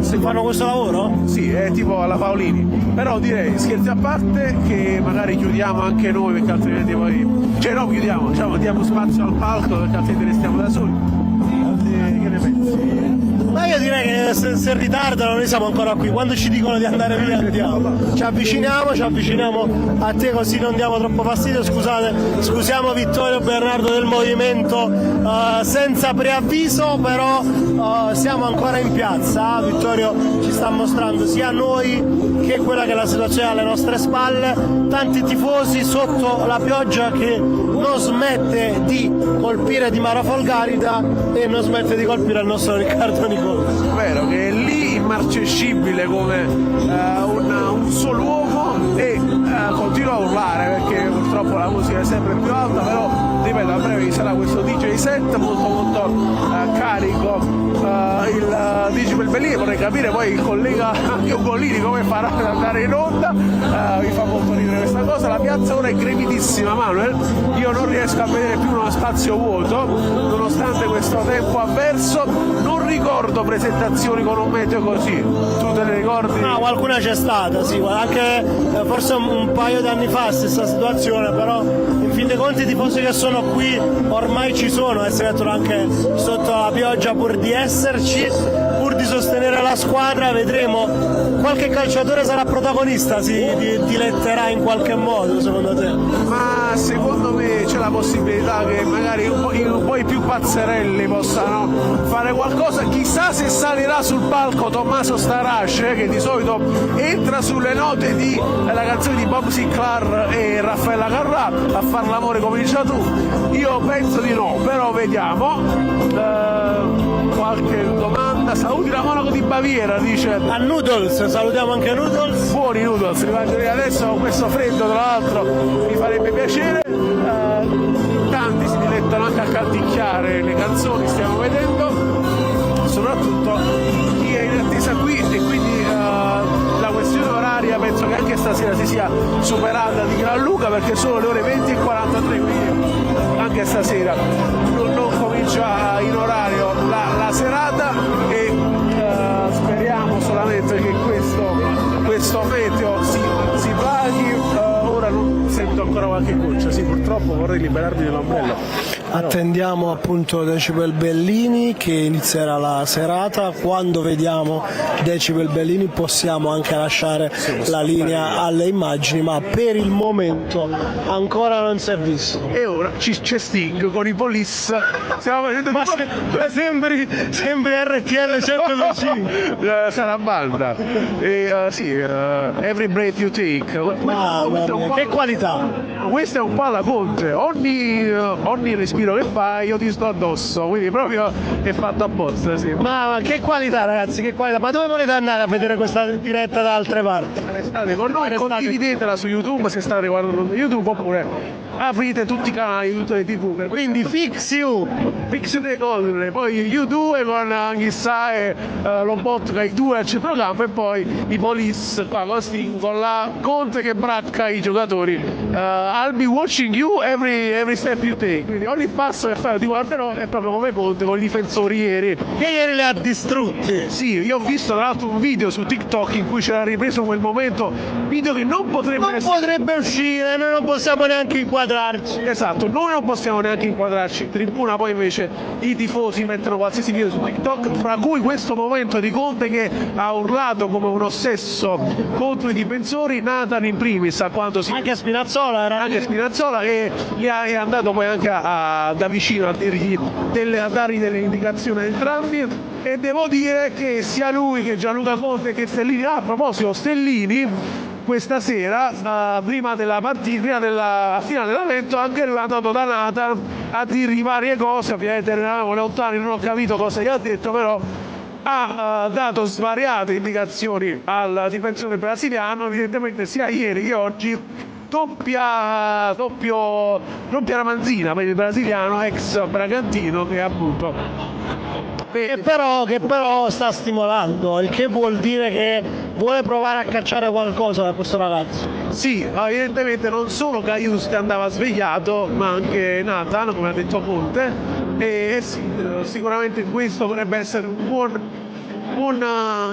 Sì, fanno questo lavoro? Sì, è tipo alla Paolini. Però direi, scherzi a parte, che magari chiudiamo anche noi perché altrimenti poi... Cioè no, chiudiamo, diciamo, diamo spazio al palco perché altrimenti restiamo da soli. Che ne pensi? Ma io direi che se ritardano noi siamo ancora qui, quando ci dicono di andare via andiamo. Ci avviciniamo a te così non diamo troppo fastidio. Scusiamo Vittorio Bernardo del movimento senza preavviso, però siamo ancora in piazza. Vittorio ci sta mostrando sia noi che quella che è la situazione alle nostre spalle, tanti tifosi sotto la pioggia che non smette di colpire Di Mara Folgarida e non smette di colpire il nostro Riccardo Nicola. Vero, che è lì immarcescibile come un solo uomo e continua a urlare perché purtroppo la musica è sempre più alta, però ripeto, a breve sarà questo DJ set molto carico. Il Decibel Bellini, vorrei capire poi il collega Ugolini come farà ad andare in onda, mi fa molto ridere questa cosa. La piazza ora è gremitissima, Manuel, io non riesco a vedere più uno spazio vuoto nonostante questo tempo avverso. Non ricordo presentazioni con un meteo così, tu te ne ricordi? No, qualcuna c'è stata, sì, anche forse un paio di anni fa stessa situazione, però in fin dei conti i tifosi che sono qui ormai ci sono, si mettono anche sotto la pioggia pur di esserci, pur di sostenere la squadra. Vedremo, qualche calciatore sarà protagonista, si diletterà in qualche modo secondo te? Ma secondo me c'è la possibilità che magari un po' i più pazzerelli possano fare qualcosa. Chissà se salirà sul palco Tommaso Starasce, che di solito entra sulle note della canzone di Bob Sinclair e Raffaella Carrà, a far l'amore comincia tu. Io penso di no, però vediamo. Qualche domanda? Saluti la Monaco di Baviera, dice. A Noodles, salutiamo anche Noodles. Buoni Noodles, li mangerei adesso con questo freddo, tra l'altro mi farebbe piacere. Tanti si dilettano anche a canticchiare le canzoni, stiamo vedendo, soprattutto chi è in attesa qui, e quindi la questione oraria penso che anche stasera si sia superata di gran lunga, perché sono le ore 20:43, quindi anche stasera non comincia in orario la serata, e speriamo solamente che questo meteo si paghi. Ora non sento ancora qualche goccia, sì, purtroppo vorrei liberarmi dell'ombrello. Attendiamo appunto Decibel Bellini che inizierà la serata. Quando vediamo Decibel Bellini possiamo anche lasciare la linea alle immagini, ma per il momento ancora non si è visto. E ora c'è Sting con i Police. Stiamo facendo sembri RTL 105. sarà banda. Sì, Every Breath You Take. Mamma mia, che qualità! Questa è un po' la Conte, ogni respiro giro che fai io ti sto addosso, quindi proprio è fatto apposta, sì. Ma che qualità, ragazzi, che qualità. Ma dove volete andare a vedere questa diretta da altre parti? Restate con noi, condividetela su YouTube se state guardando YouTube, oppure aprite tutti i canali YouTube TV. Quindi Fix You. Fix le cose, poi U2 con chissà lo bot che i due al centrocampo e poi i Police qua con la Conte che bracca i giocatori. I'll be watching you every step you take. Quindi ogni passo che fai ti guarderò, è proprio come Conte con i difensori ieri. Che ieri li ha distrutti. Sì, io ho visto tra l'altro un video su TikTok in cui c'era ripreso quel momento, video che non potrebbe uscire, noi non possiamo neanche inquadrarci. Esatto, noi non possiamo neanche inquadrarci in tribuna, poi invece i tifosi mettono qualsiasi video su TikTok, fra cui questo momento di Conte che ha urlato come un ossesso contro i difensori, Nathan in primis, a quanto si... Anche Spinazzola era... Anche Spinazzola che gli è andato poi anche da vicino a dargli delle indicazioni ai entrambi, e devo dire che sia lui che Gianluca Conte che Stellini, a proposito Stellini, questa sera, prima della partita, prima della finale dell'evento, anche lui è andato da Nathan a dirgli varie cose, ovviamente eravamo lontani, non ho capito cosa gli ha detto, però ha dato svariate indicazioni al difensore brasiliano, evidentemente sia ieri che oggi doppia ramanzina per il brasiliano ex Bragantino, che appunto che però sta stimolando, il che vuol dire che vuole provare a cacciare qualcosa da questo ragazzo. Sì, evidentemente non solo Caius che andava svegliato, ma anche Nathan, come ha detto Conte, e sì, sicuramente questo potrebbe essere un buon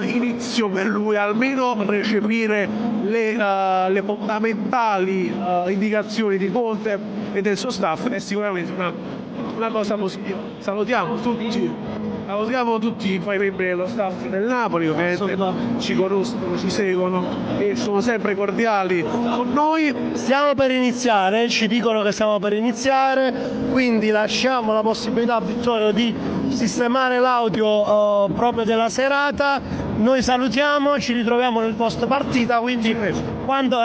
inizio per lui, almeno recepire le fondamentali indicazioni di Conte e del suo staff, è sicuramente una cosa positiva. Salutiamo tutti i membri dello staff del Napoli, ovviamente ci conoscono, ci seguono e sono sempre cordiali con noi. Stiamo per iniziare, ci dicono che stiamo per iniziare, quindi lasciamo la possibilità a Vittorio di sistemare l'audio proprio della serata. Noi salutiamo, ci ritroviamo nel post partita, quindi quando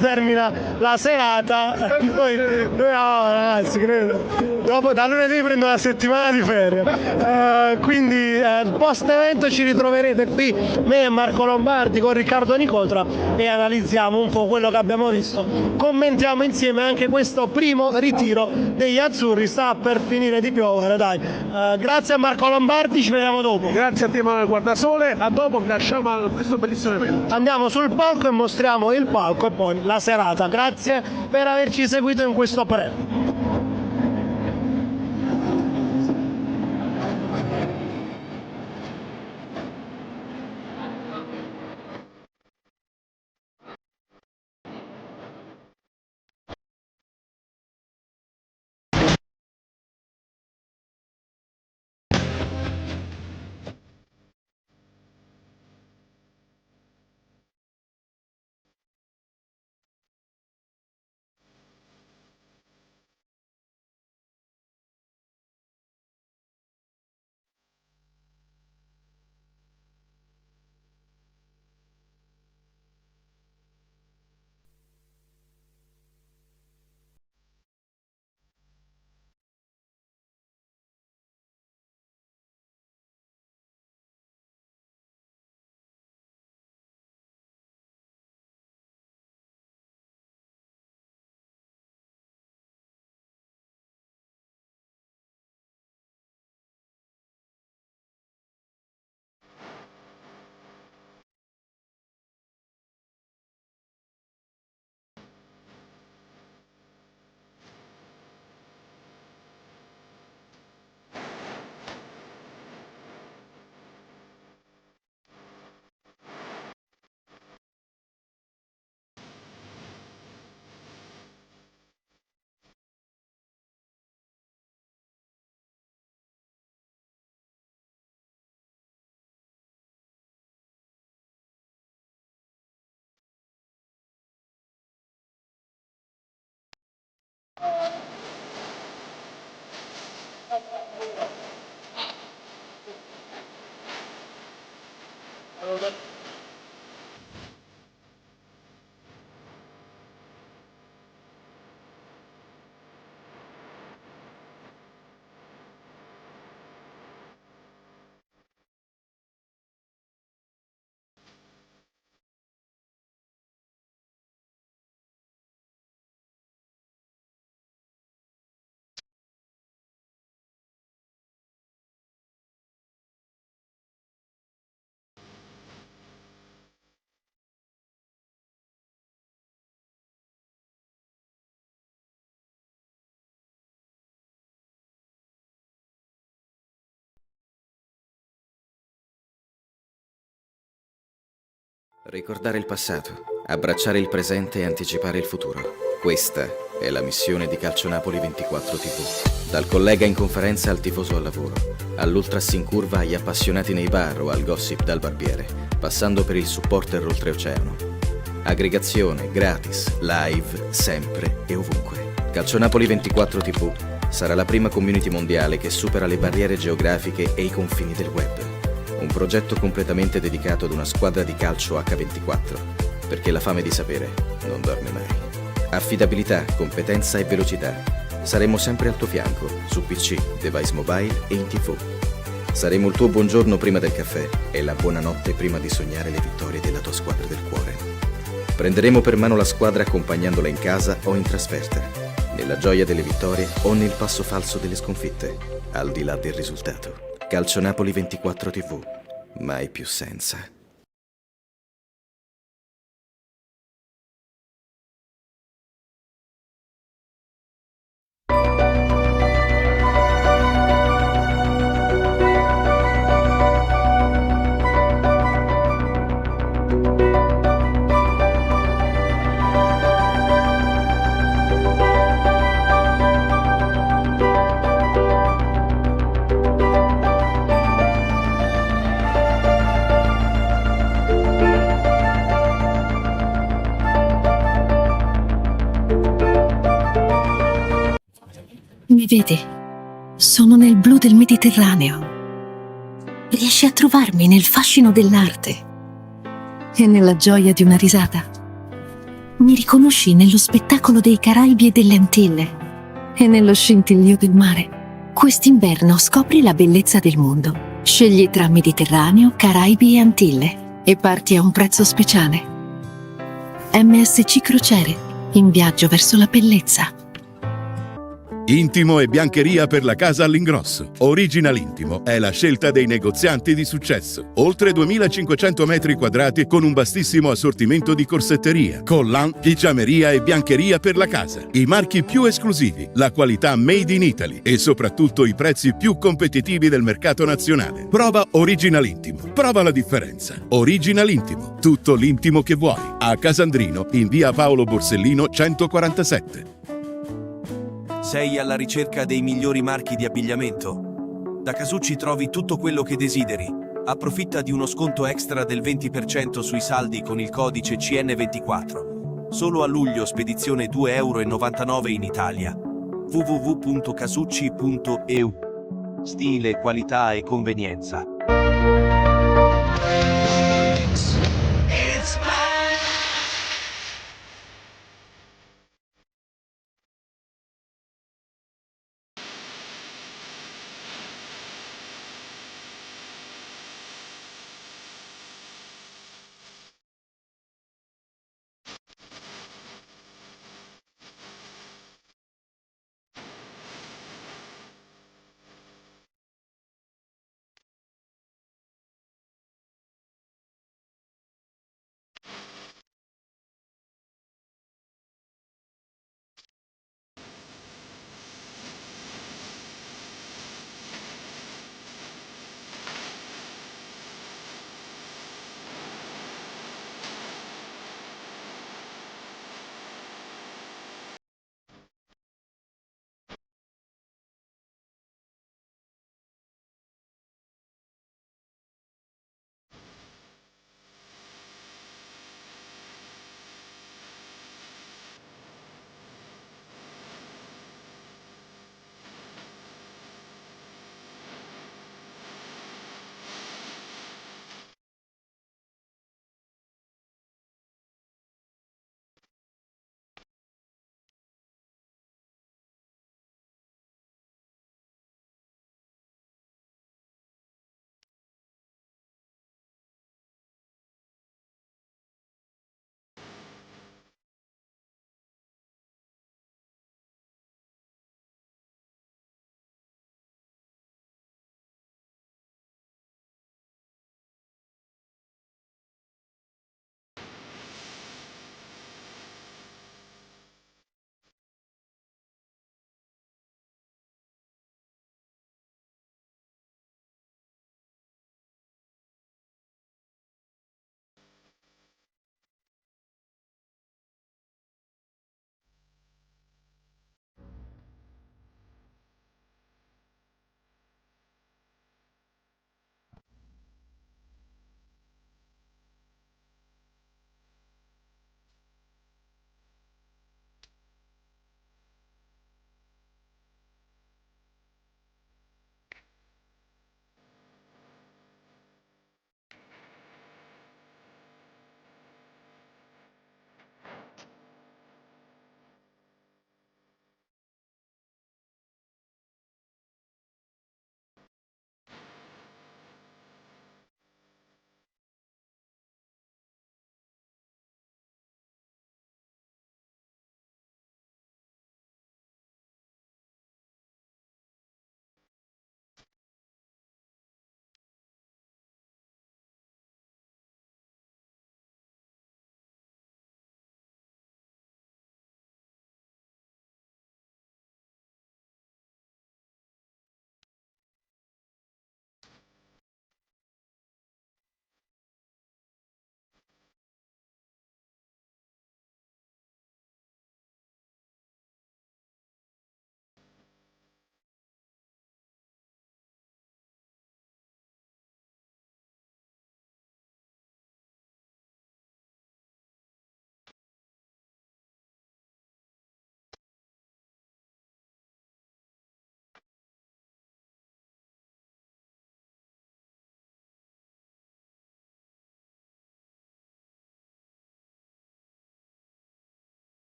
termina la serata noi ragazzi, credo dopo da lunedì prendo una settimana di ferie, quindi post evento ci ritroverete qui me e Marco Lombardi con Riccardo Nicotra e analizziamo un po' quello che abbiamo visto, commentiamo insieme anche questo primo ritiro degli azzurri. Sta per finire di piovere, dai. Grazie a Marco Lombardi, ci vediamo dopo. Grazie a te Manuel Guardasole, a dopo, vi lasciamo a questo bellissimo evento. Andiamo sul palco e mostriamo il palco e poi la serata. Grazie per averci seguito in questo pre. Ricordare il passato, abbracciare il presente e anticipare il futuro. Questa è la missione di Calcio Napoli 24 TV. Dal collega in conferenza al tifoso al lavoro, all'ultras in curva agli appassionati nei bar o al gossip dal barbiere, passando per il supporter oltreoceano. Aggregazione, gratis, live, sempre e ovunque. Calcio Napoli 24 TV sarà la prima community mondiale che supera le barriere geografiche e i confini del web. Un progetto completamente dedicato ad una squadra di calcio H24, perché la fame di sapere non dorme mai. Affidabilità, competenza e velocità. Saremo sempre al tuo fianco, su PC, device mobile e in TV. Saremo il tuo buongiorno prima del caffè e la buonanotte prima di sognare le vittorie della tua squadra del cuore. Prenderemo per mano la squadra accompagnandola in casa o in trasferta, nella gioia delle vittorie o nel passo falso delle sconfitte, al di là del risultato. Calcio Napoli 24 TV, mai più senza. Mi vedi? Sono nel blu del Mediterraneo. Riesci a trovarmi nel fascino dell'arte e nella gioia di una risata. Mi riconosci nello spettacolo dei Caraibi e delle Antille e nello scintillio del mare. Quest'inverno scopri la bellezza del mondo. Scegli tra Mediterraneo, Caraibi e Antille e parti a un prezzo speciale. MSC Crociere, in viaggio verso la bellezza. Intimo e biancheria per la casa all'ingrosso. Original Intimo è la scelta dei negozianti di successo. Oltre 2500 metri quadrati con un vastissimo assortimento di corsetteria, collant, pigiameria e biancheria per la casa. I marchi più esclusivi, la qualità made in Italy e soprattutto i prezzi più competitivi del mercato nazionale. Prova Original Intimo. Prova la differenza. Original Intimo. Tutto l'intimo che vuoi. A Casandrino, in via Paolo Borsellino 147. Sei alla ricerca dei migliori marchi di abbigliamento? Da Casucci trovi tutto quello che desideri. Approfitta di uno sconto extra del 20% sui saldi con il codice CN24. Solo a luglio spedizione 2,99 € in Italia. www.casucci.eu. Stile, qualità e convenienza.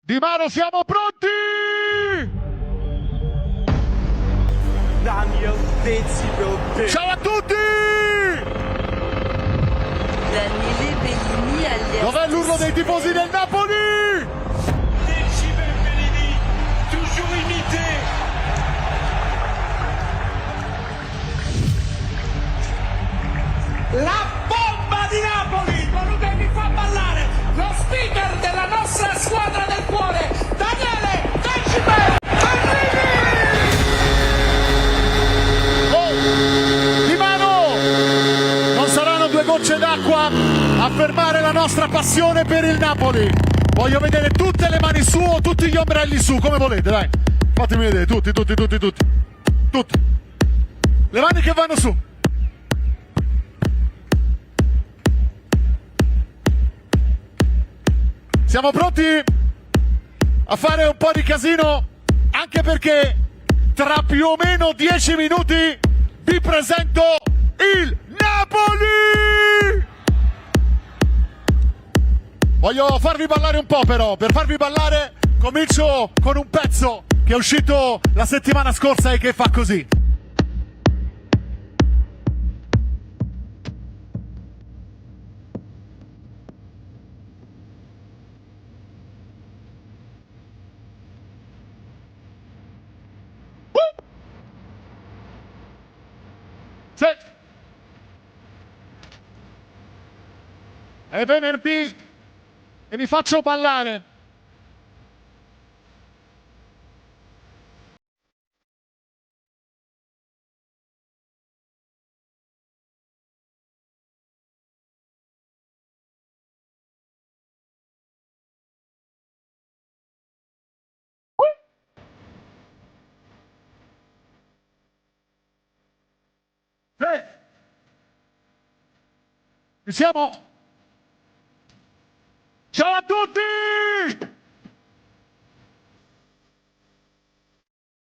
Di Maro, siamo pronti! Daniel Decibel. Ciao a tutti! Daniele Bellini alias Dov'è l'urlo dei tifosi del Napoli? Decibel Bellini, toujours imité. La bomba di Napoli, quello che mi fa ballare, lo speaker della nostra squadra del cuore, Daniele Decibel Bellini. Di Maro! Non saranno due gocce d'acqua a fermare la nostra passione per il Napoli. Voglio vedere tutte le mani su o tutti gli ombrelli su, come volete, dai. Fatemi vedere, tutti. Tutti. Le mani che vanno su. Siamo pronti a fare un po' di casino, anche perché tra più o meno 10 minuti vi presento il Napoli! Voglio farvi ballare un po' però, per farvi ballare comincio con un pezzo che è uscito la settimana scorsa e che fa così. Sì. È venerdì e vi faccio ballare. Sì. Ci siamo? Ciao a tutti!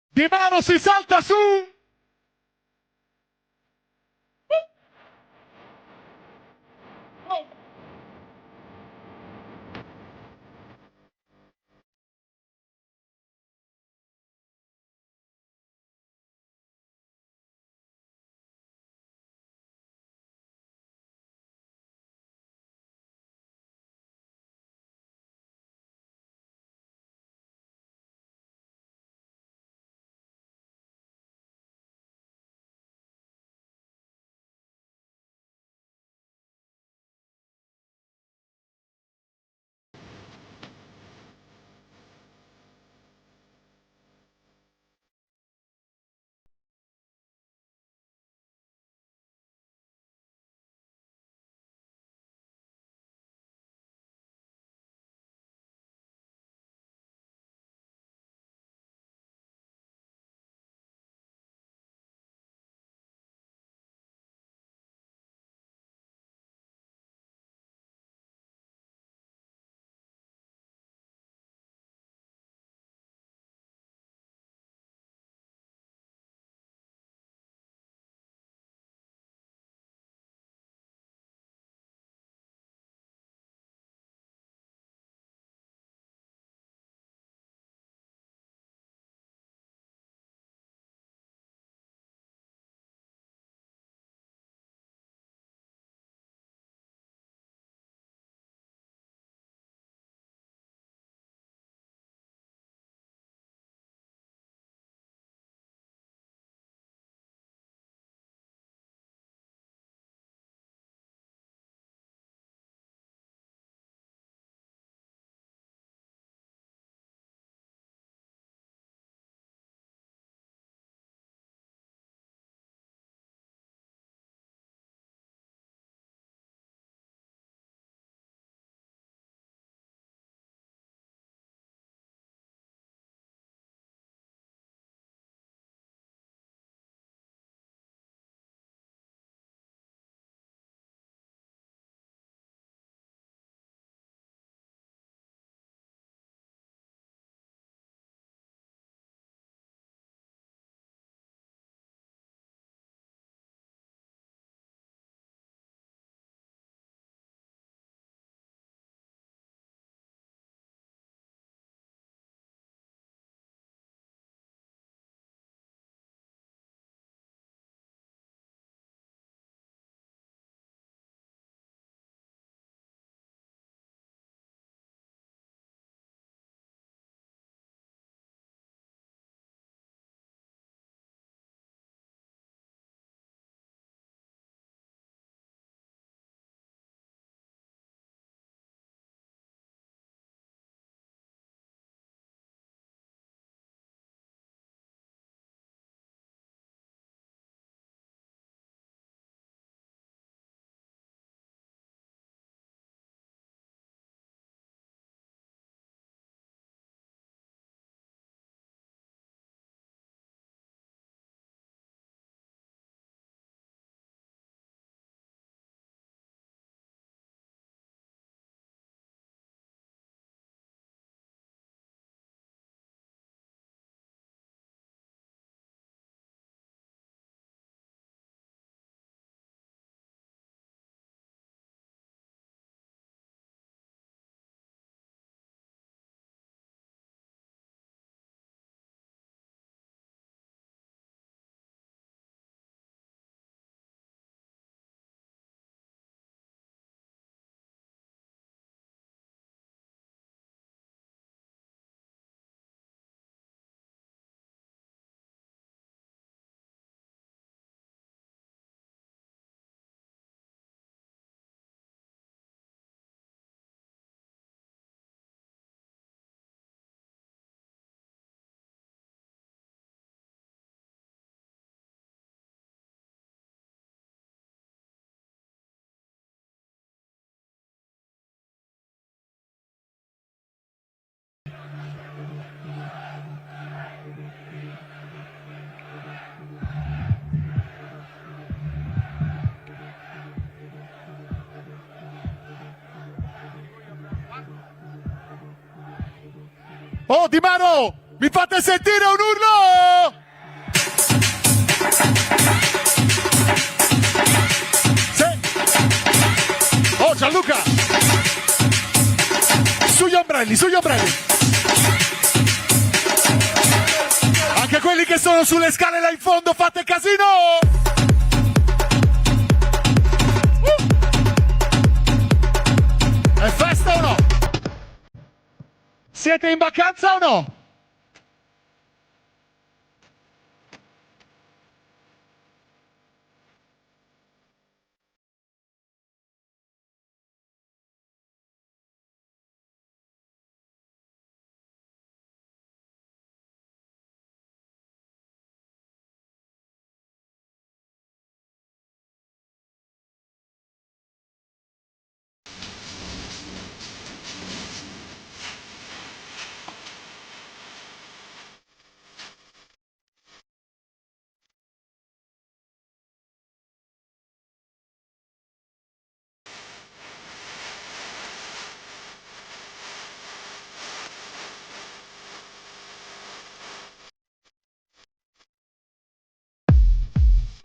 Di Maro si salta su! Oh Di Maro, mi fate sentire un urlo? Sì. Oh Gianluca, sugli ombrelli, sugli ombrelli. Anche quelli che sono sulle scale là in fondo, fate casino! È festa o no? Siete in vacanza o no?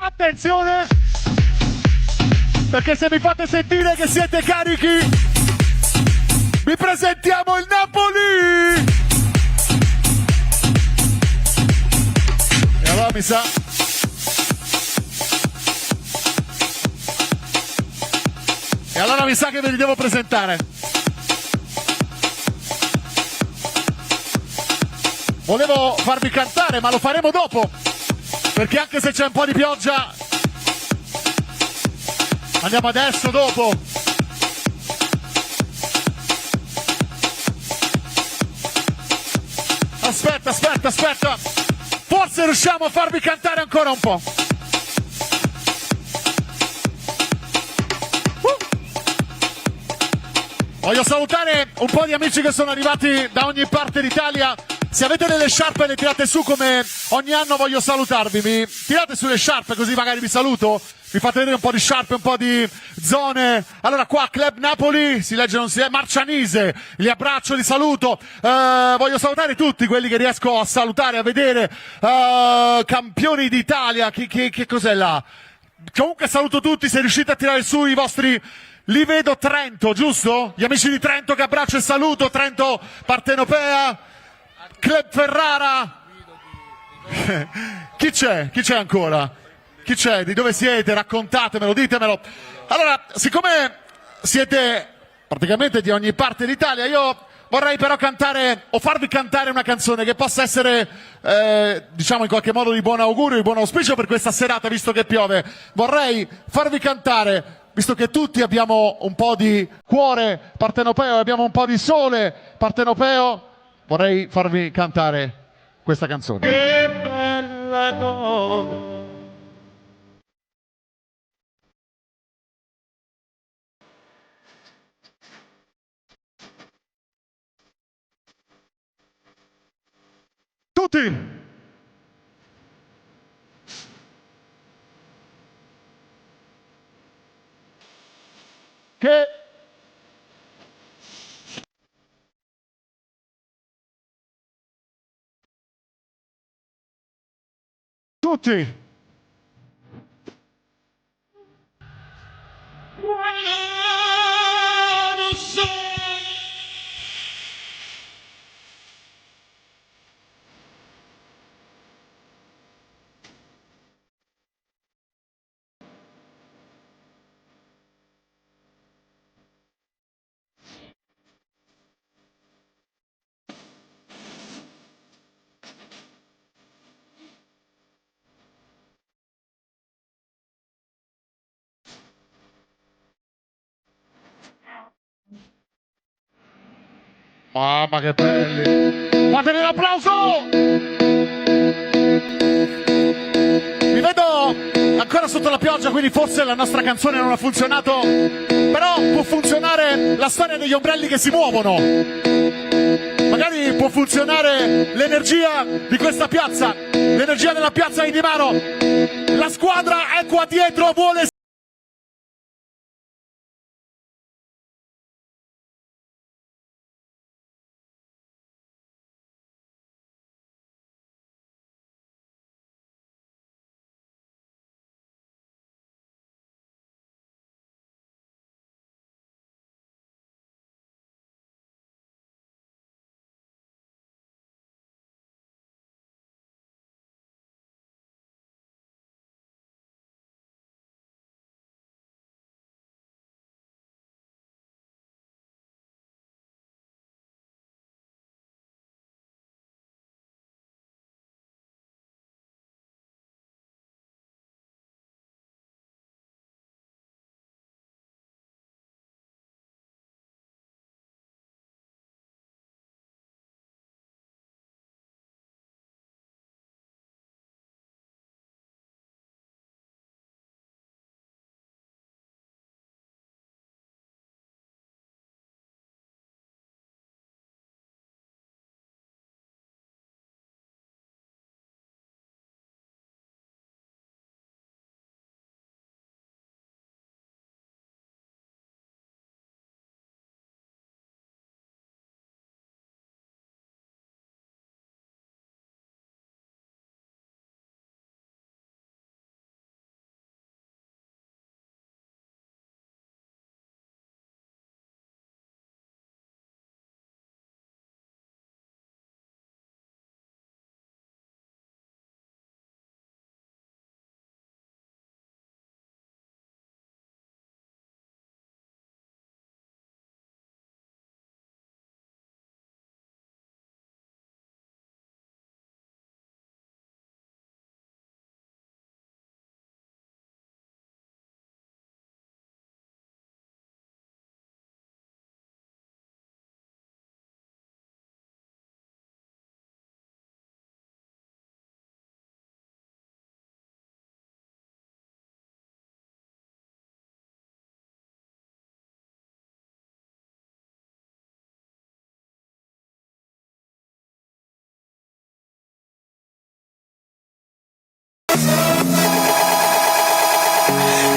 Attenzione, perché se mi fate sentire che siete carichi, vi presentiamo il Napoli! E allora mi sa... che ve li devo presentare. Volevo farvi cantare, ma lo faremo dopo. Perché anche se c'è un po' di pioggia, andiamo adesso, dopo. Aspetta. Forse riusciamo a farvi cantare ancora un po'. Voglio salutare un po' di amici che sono arrivati da ogni parte d'Italia. Se avete delle sciarpe le tirate su come ogni anno voglio salutarvi. Mi tirate sulle sciarpe così magari vi saluto. Mi fate vedere un po' di sciarpe, un po' di zone. Allora qua Club Napoli, si legge non si è, Marcianise, li abbraccio, li saluto. Voglio salutare tutti quelli che riesco a salutare, a vedere. Campioni d'Italia, che cos'è là? Comunque saluto tutti, se riuscite a tirare su i vostri... Li vedo Trento, giusto? Gli amici di Trento che abbraccio e saluto, Trento Partenopea, Club Ferrara. Chi c'è? Chi c'è ancora? Chi c'è? Di dove siete? Raccontatemelo, ditemelo. Allora, siccome siete praticamente di ogni parte d'Italia, io vorrei però cantare o farvi cantare una canzone che possa essere, diciamo in qualche modo di buon augurio, di buon auspicio per questa serata, visto che piove. Vorrei farvi cantare, visto che tutti abbiamo un po' di cuore partenopeo, abbiamo un po' di sole partenopeo, vorrei farvi cantare questa canzone. Che bella notte. Tutti! Che tutti mamma che belli! Fatemi un applauso! Mi vedo ancora sotto la pioggia, quindi forse la nostra canzone non ha funzionato, però può funzionare la storia degli ombrelli che si muovono. Magari può funzionare l'energia di questa piazza, l'energia della piazza di Di Maro. La squadra è qua dietro, vuole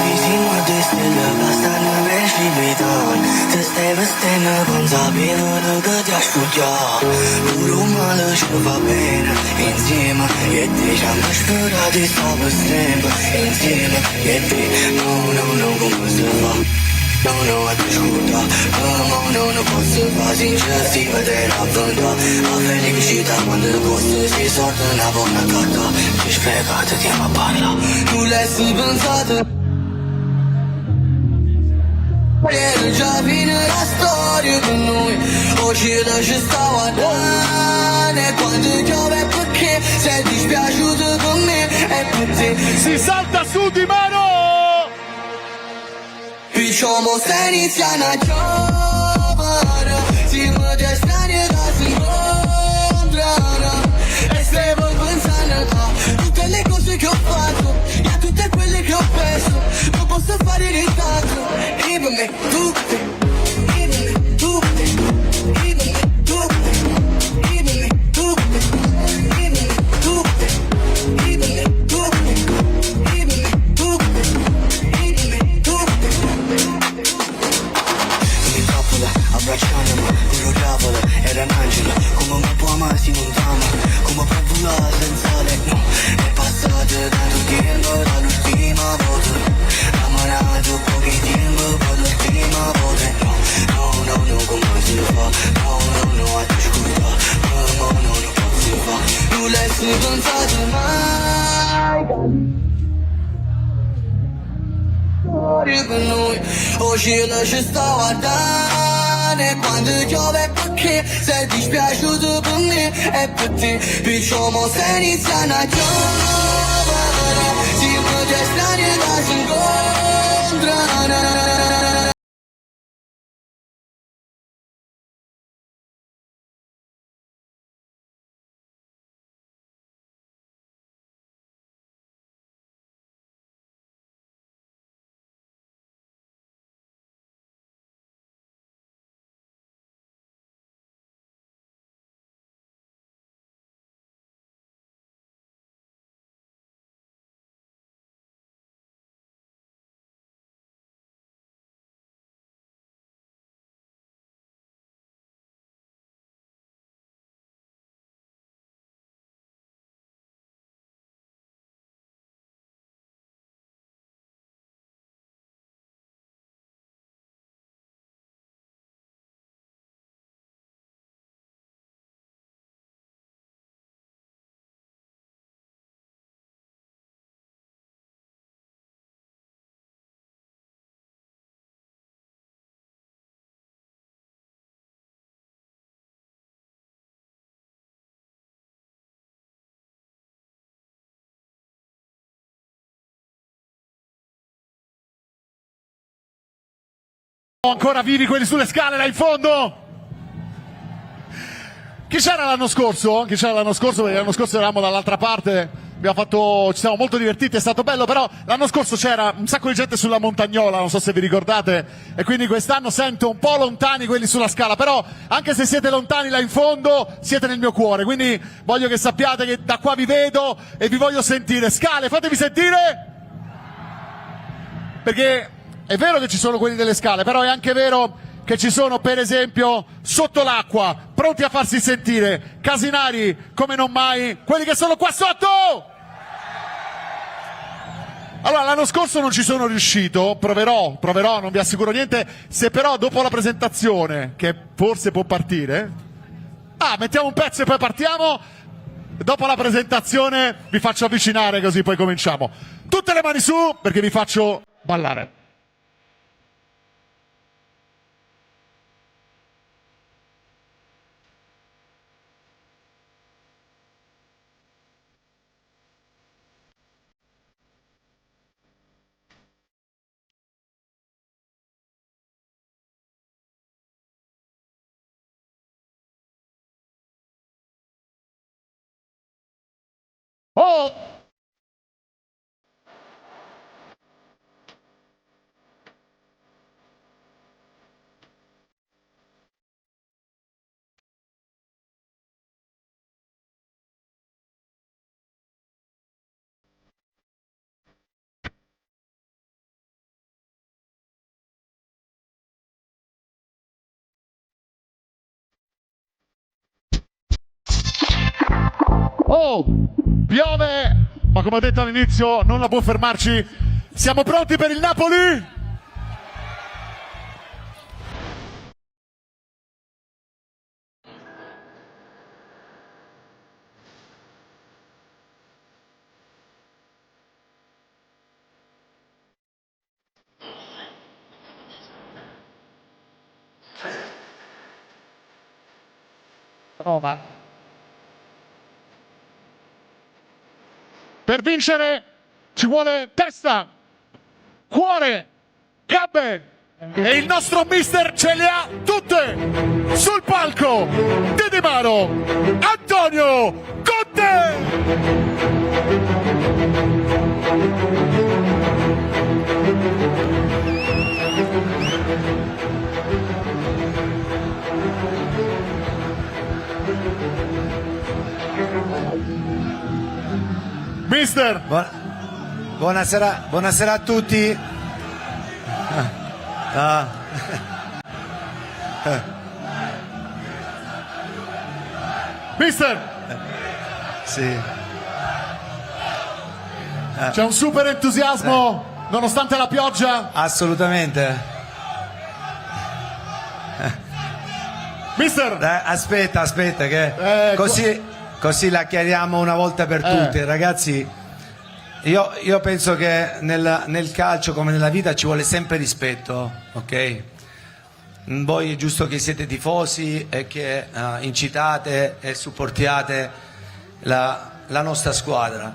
Visimo de stelle, basta ne mergi vidan. Te stai vestendo con sapere che ti asciuglia. Pure male ci va bene, insieme. E te ci hanno sperato di stare sempre, insieme. E te, no, come si fa? No, a te scusa, non posso fare sincero, si vede la vita. La felicità quando le cose si sortono una buona carta. Ti spiegate, ti amo a parla. Tu l'hai pensato. Era già fine la storia per noi. Oggi ci sta guardando. E quando piove perché sei dispiaciuto con me e per te. Si salta su Di Mano! Diciamo se iniziano a giovare. Si vede strani che si incontrano. E stavo pensando a tutte le cose che ho fatto e a tutte quelle che ho perso. Non posso fare ritratto. E per me tutte, e per me tutte, e per me tutte, e per me tutte, e per me tutte, e per me tutte, e per me tutte, e per me tutte. Mi trappola, abbracciandomi, quello diavolo era un angelo. Come mi può amare se non t'ama? Come può volare senza lei? No, è passato tanto tempo dall'ultima volta. Amarato pochi tempo per l'ultima volta. No, come si fa? No, a te scusa. No, non posso fare. Non l'hai pensato mai. Per noi, oggi ci sta guardando. E quando piove perché sei dispiaciuto per me e per te. Diciamo se iniziano a giovare. Si vede strani che si incontrano. Ancora vivi quelli sulle scale là in fondo? Chi c'era l'anno scorso? Perché l'anno scorso eravamo dall'altra parte, ci siamo molto divertiti, è stato bello, però l'anno scorso c'era un sacco di gente sulla montagnola, non so se vi ricordate, e quindi quest'anno sento un po' lontani quelli sulla scala, però anche se siete lontani là in fondo, siete nel mio cuore, quindi voglio che sappiate che da qua vi vedo e vi voglio sentire. Scale, fatevi sentire! Perché è vero che ci sono quelli delle scale, però è anche vero che ci sono, per esempio, sotto l'acqua, pronti a farsi sentire, casinari come non mai, quelli che sono qua sotto! Allora, l'anno scorso non ci sono riuscito, proverò, non vi assicuro niente, se però dopo la presentazione, che forse può partire, mettiamo un pezzo e poi partiamo, dopo la presentazione vi faccio avvicinare così poi cominciamo. Tutte le mani su, perché vi faccio ballare. Oh! Oh, piove, ma come ho detto all'inizio non la può fermarci. Siamo pronti per il Napoli? Roma. Per vincere ci vuole testa, cuore, gambe e il nostro mister ce le ha tutte. Sul palco Di Maro, Antonio Mister. Buonasera a tutti. Mister. Sì. C'è un super entusiasmo nonostante la pioggia. Assolutamente. Mister. Aspetta che così la chiariamo una volta per tutte, ragazzi. Io penso che nel calcio come nella vita ci vuole sempre rispetto, ok? Voi è giusto che siete tifosi e che incitate e supportiate la nostra squadra.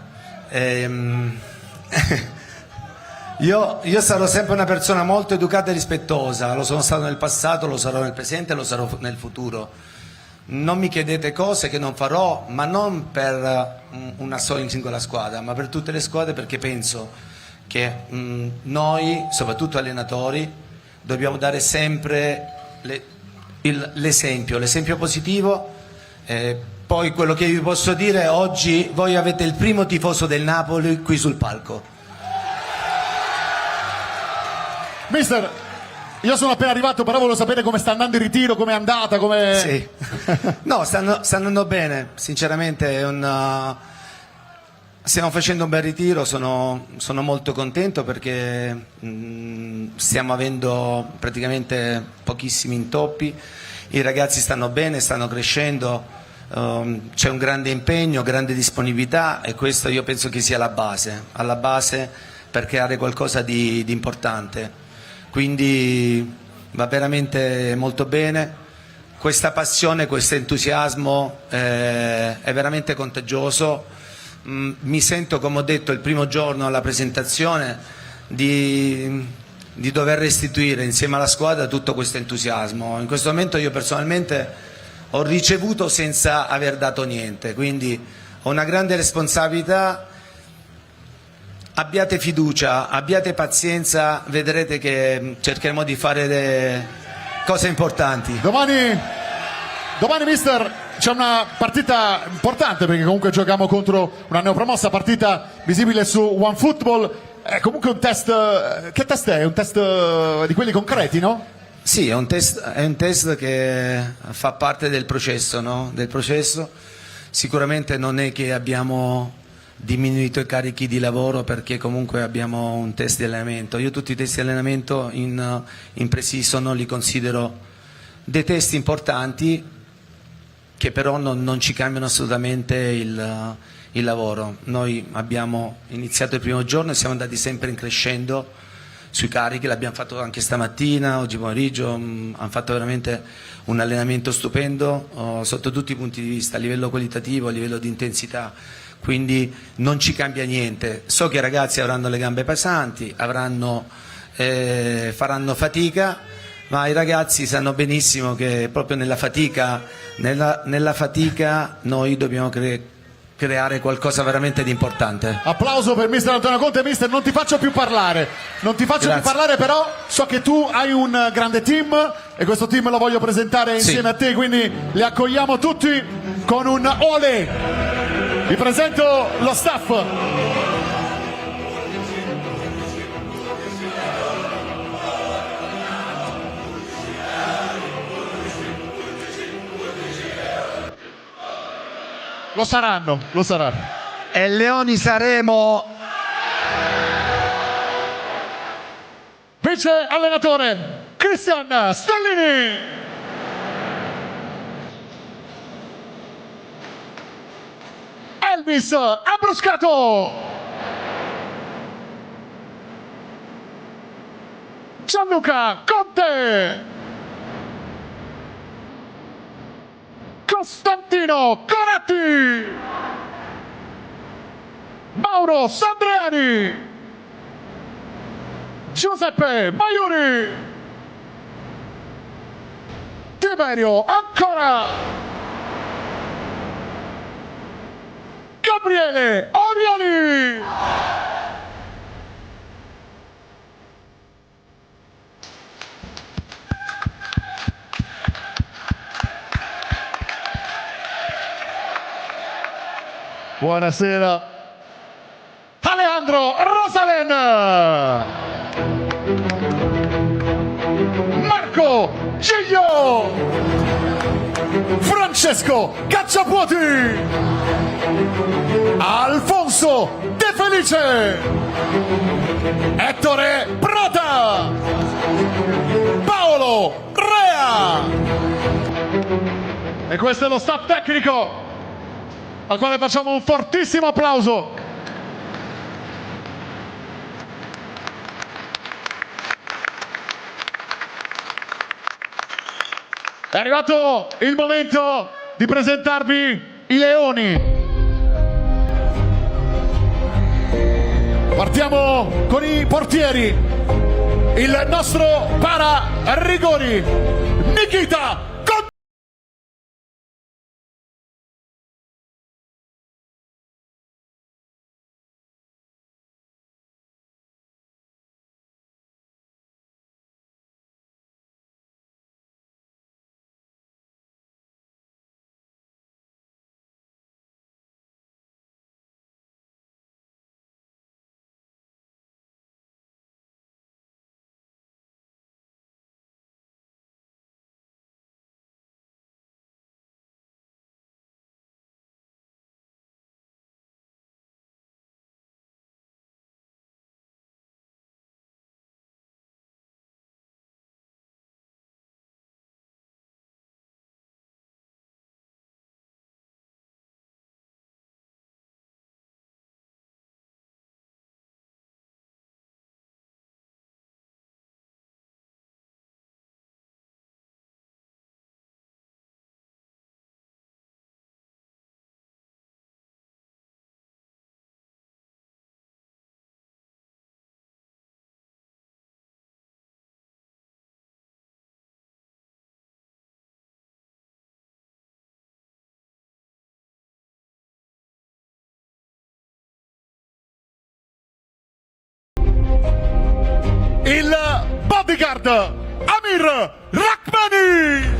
Io sarò sempre una persona molto educata e rispettosa, lo sono stato nel passato, lo sarò nel presente e lo sarò nel futuro. Non mi chiedete cose che non farò, ma non per una sola singola squadra, ma per tutte le squadre, perché penso che noi, soprattutto allenatori, dobbiamo dare sempre l'esempio positivo. Poi quello che vi posso dire è oggi voi avete il primo tifoso del Napoli qui sul palco. Mister, io sono appena arrivato, però volevo sapere come sta andando il ritiro, come è andata, come... Sì. No, stanno andando bene, sinceramente stiamo facendo un bel ritiro, sono molto contento perché stiamo avendo praticamente pochissimi intoppi, i ragazzi stanno bene, stanno crescendo, c'è un grande impegno, grande disponibilità e questo io penso che sia alla base per creare qualcosa di importante. Quindi va veramente molto bene, questa passione, questo entusiasmo è veramente contagioso. Mi sento, come ho detto il primo giorno alla presentazione, di dover restituire insieme alla squadra tutto questo entusiasmo. In questo momento io personalmente ho ricevuto senza aver dato niente, quindi ho una grande responsabilità. Abbiate fiducia, abbiate pazienza, vedrete che cercheremo di fare cose importanti. Domani mister, c'è una partita importante perché comunque giochiamo contro una neopromossa, partita visibile su OneFootball. È comunque un test, che test è? Un test di quelli concreti, no? Sì, è un test che fa parte del processo, no? Del processo. Sicuramente non è che abbiamo diminuito i carichi di lavoro perché comunque abbiamo un test di allenamento. Io tutti i test di allenamento in pre-season li considero dei test importanti che però non ci cambiano assolutamente il lavoro. Noi abbiamo iniziato il primo giorno e siamo andati sempre in crescendo sui carichi, l'abbiamo fatto anche stamattina, oggi pomeriggio, hanno fatto veramente un allenamento stupendo sotto tutti i punti di vista, a livello qualitativo, a livello di intensità. Quindi non ci cambia niente. So che i ragazzi avranno le gambe pesanti, faranno fatica, ma i ragazzi sanno benissimo che proprio nella fatica noi dobbiamo creare qualcosa veramente di importante. Applauso per mister Antonio Conte. Mister, non ti faccio più parlare, però so che tu hai un grande team e questo team lo voglio presentare insieme a te, quindi li accogliamo tutti con un ole. Vi presento lo staff. Lo saranno. E leoni saremo. Vice allenatore Cristian Stellini. Elvis Ambroscato. Gianluca Conte. Costantino Coratti. Mauro Sandriani. Giuseppe Maiuri. Tiberio ancora. Gabriele Orioli. Buonasera. Alejandro Rosalen. Marco Giglio. Francesco Cacciapuoti. Alfonso De Felice. Ettore Prota. Paolo Rea. E questo è lo staff tecnico al quale facciamo un fortissimo applauso. È arrivato il momento di presentarvi i leoni. Partiamo con i portieri. Il nostro para rigori Nikita. Il bodyguard Amir Rachmani.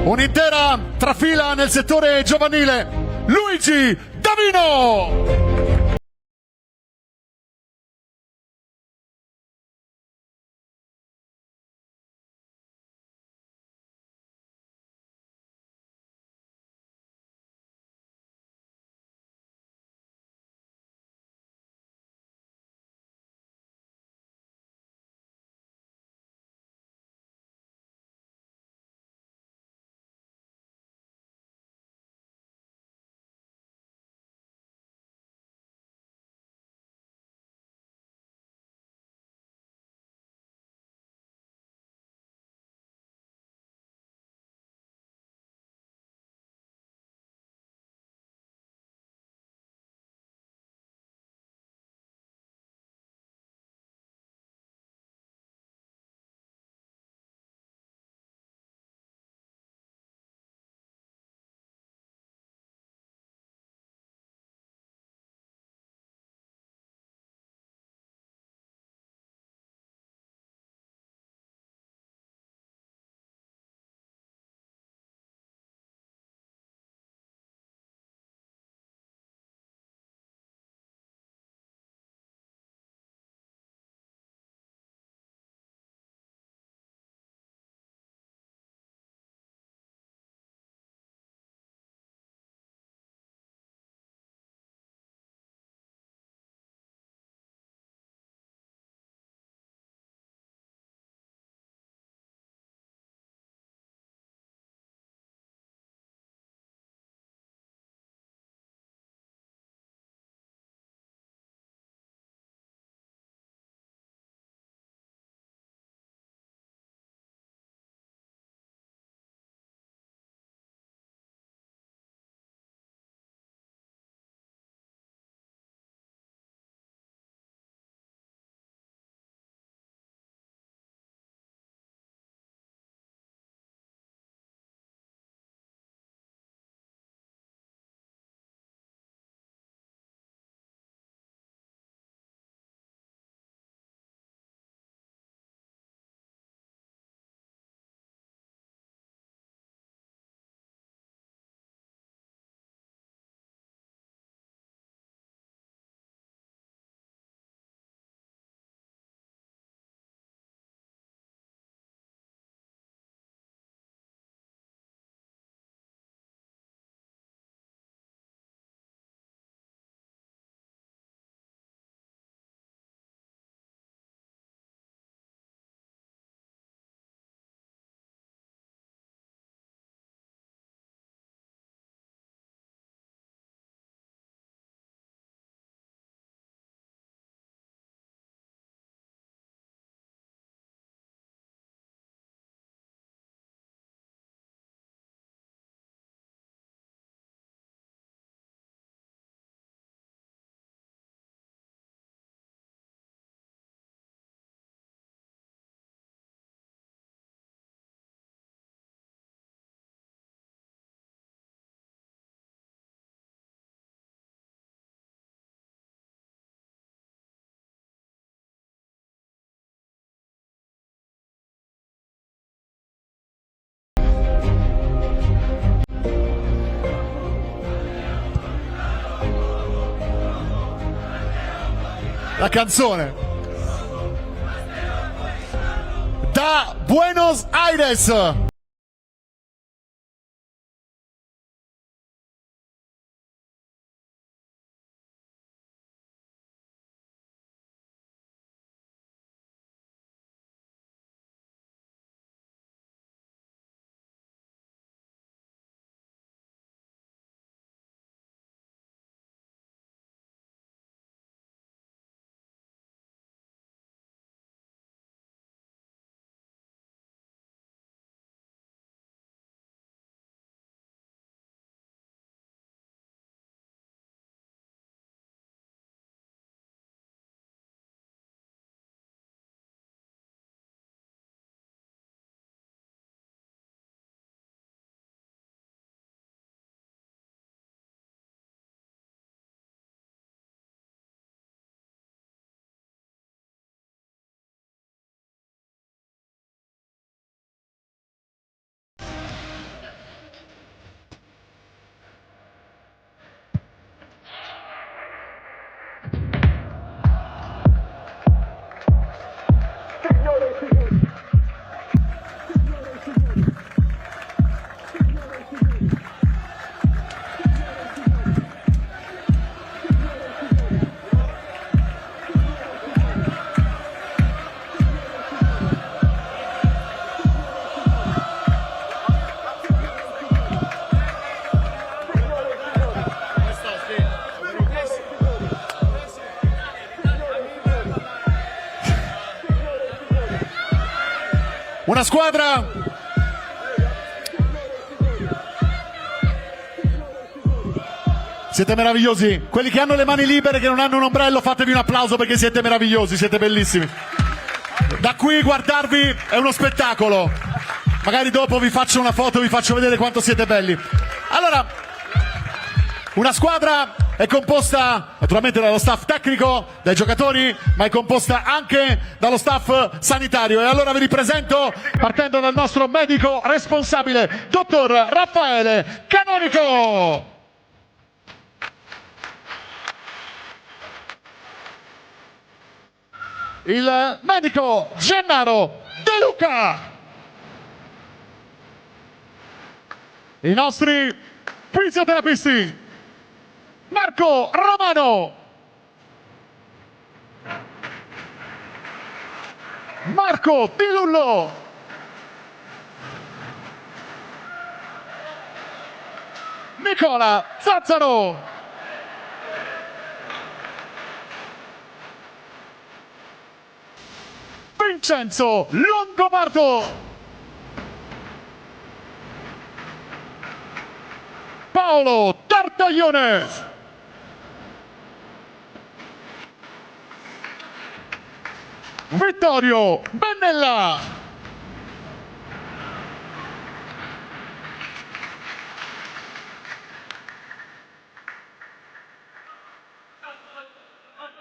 Un'intera trafila nel settore giovanile. Luigi Davino! La canzone da Buenos Aires. Una squadra siete meravigliosi. Quelli che hanno le mani libere, che non hanno un ombrello, fatevi un applauso perché siete meravigliosi, siete bellissimi. Da qui guardarvi è uno spettacolo. Magari dopo vi faccio una foto, vi faccio vedere quanto siete belli. Allora, una squadra è composta naturalmente dallo staff tecnico, dai giocatori, ma è composta anche dallo staff sanitario. E allora vi ripresento, partendo dal nostro medico responsabile, dottor Raffaele Canonico. Il medico Gennaro De Luca. I nostri fisioterapisti Marco Romano, Marco Di Lullo, Nicola Zazzaro, Vincenzo Longobardo, Paolo Tartaglione, Vittorio Bennella,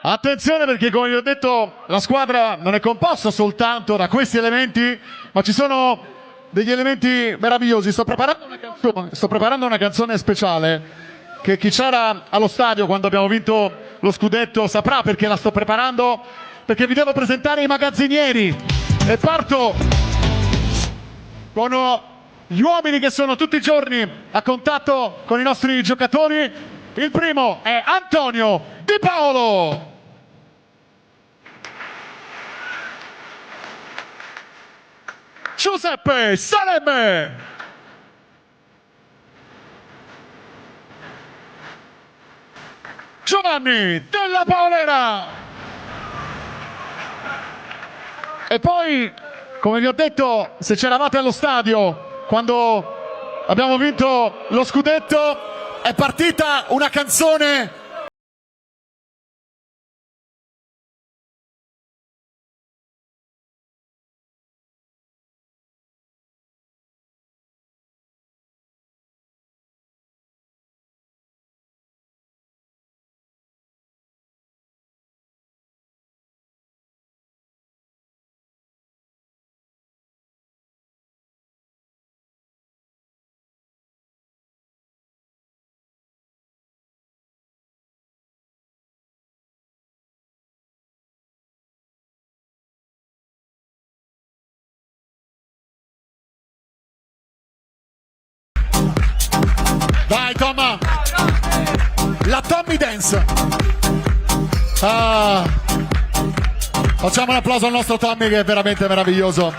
attenzione perché, come vi ho detto, la squadra non è composta soltanto da questi elementi, ma ci sono degli elementi meravigliosi. Sto preparando una canzone speciale che chi c'era allo stadio quando abbiamo vinto lo scudetto saprà perché la sto preparando, perché vi devo presentare i magazzinieri e parto con gli uomini che sono tutti i giorni a contatto con i nostri giocatori. Il primo è Antonio Di Paolo. Giuseppe Salemme. Giovanni Della Paolera. E poi, come vi ho detto, se c'eravate allo stadio quando abbiamo vinto lo scudetto, è partita una canzone . Dai Tomma, la Tommy Dance. Facciamo un applauso al nostro Tommy che è veramente meraviglioso.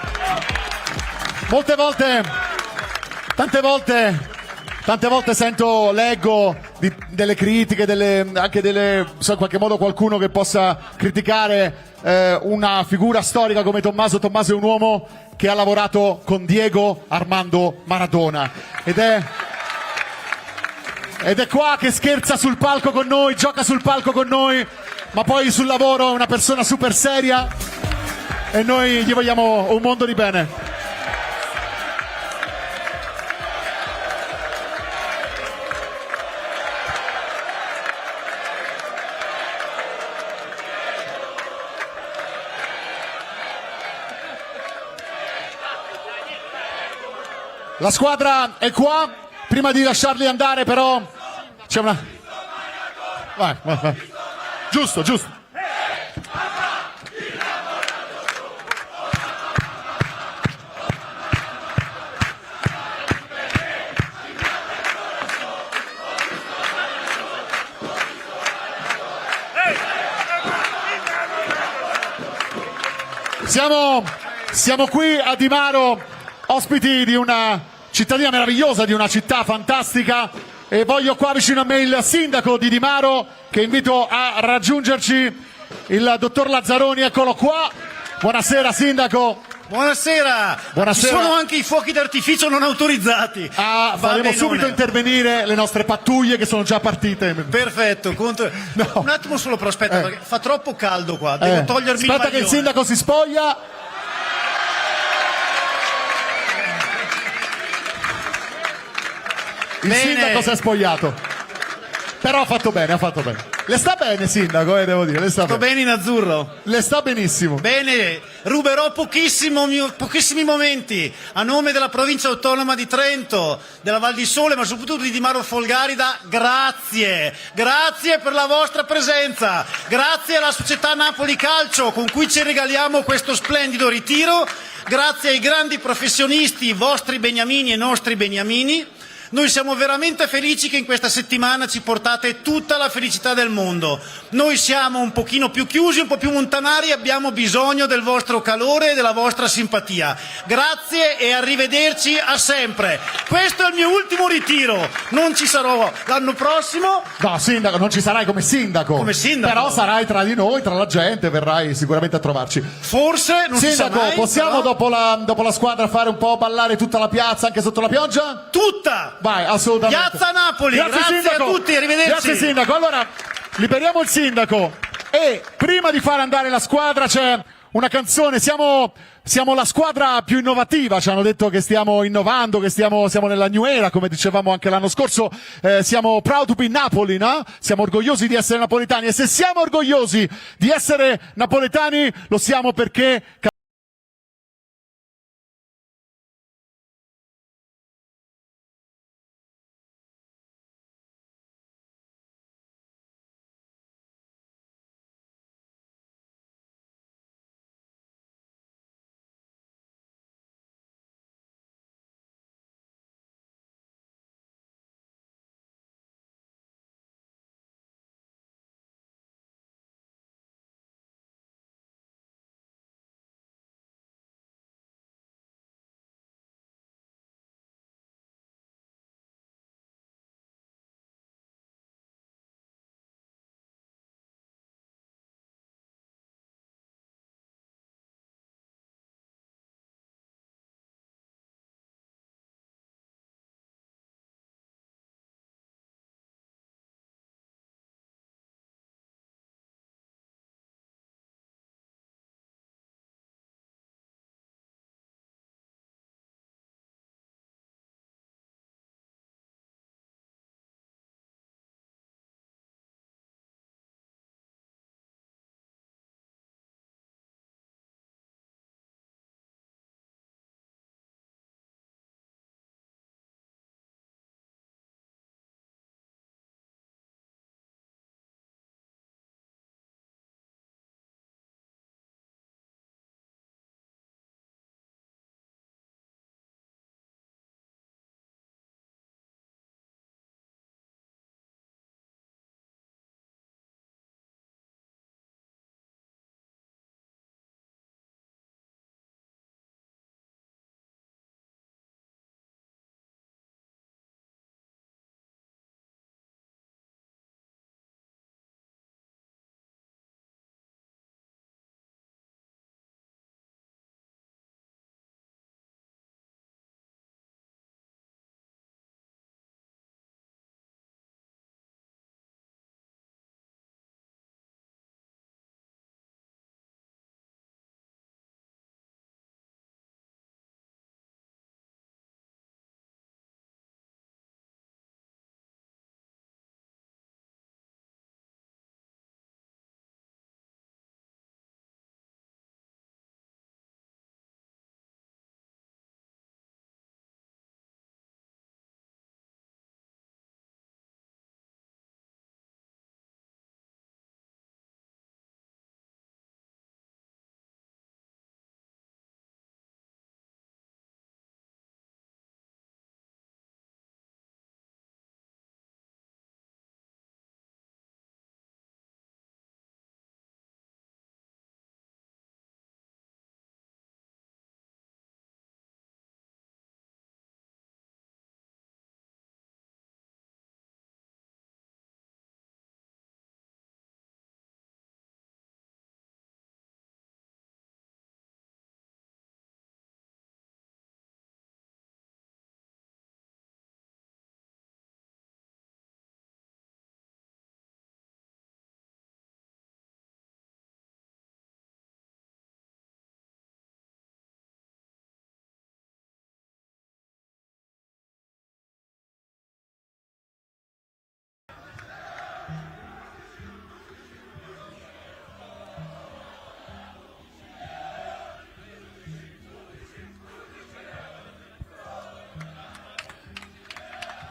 Molte volte, tante volte leggo delle critiche, anche in qualche modo qualcuno che possa criticare una figura storica come Tommaso. Tommaso è un uomo che ha lavorato con Diego Armando Maradona ed è qua che scherza sul palco con noi, gioca sul palco con noi, ma poi sul lavoro è una persona super seria e noi gli vogliamo un mondo di bene. La squadra è qua. Prima di lasciarli andare però c'è una... Vai. Giusto. Siamo qui a Dimaro, ospiti di una cittadina meravigliosa, di una città fantastica, e voglio qua vicino a me il sindaco di Dimaro, che invito a raggiungerci, il dottor Lazzaroni, eccolo qua. Buonasera sindaco, Buonasera. Buonasera. Ci sono anche i fuochi d'artificio non autorizzati. Faremo subito intervenire le nostre pattuglie che sono già partite. Perfetto. Un attimo solo, però aspetta, perché fa troppo caldo qua. Devo togliermi il Aspetta maglione. che il sindaco si spoglia. Il sindaco si è spogliato. Però ha fatto bene, ha fatto bene. Le sta bene, sindaco, devo dire. Le sta bene in azzurro. Le sta benissimo. Bene, ruberò pochissimi momenti a nome della provincia autonoma di Trento, della Val di Sole, ma soprattutto di Di Maro Folgarida. Grazie per la vostra presenza, grazie alla società Napoli Calcio con cui ci regaliamo questo splendido ritiro, grazie ai grandi professionisti, vostri beniamini e nostri beniamini. Noi siamo veramente felici che in questa settimana ci portate tutta la felicità del mondo. Noi siamo un pochino più chiusi, un po' più montanari, abbiamo bisogno del vostro calore e della vostra simpatia. Grazie e arrivederci a sempre. Questo è il mio ultimo ritiro. Non ci sarò l'anno prossimo. No, sindaco, non ci sarai come sindaco. Come sindaco. Però sarai tra di noi, tra la gente, verrai sicuramente a trovarci. Forse, non si sa Sindaco, mai, possiamo però... dopo la squadra fare un po' ballare tutta la piazza anche sotto la pioggia? Tutta! Vai, assolutamente. Piazza Napoli, grazie sindaco. a tutti, arrivederci. Grazie sindaco. Allora, liberiamo il sindaco e prima di fare andare la squadra c'è una canzone, siamo la squadra più innovativa, ci hanno detto che stiamo innovando, che siamo nella new era, come dicevamo anche l'anno scorso, siamo proud to be Napoli, no? Siamo orgogliosi di essere napoletani e se siamo orgogliosi di essere napoletani lo siamo perché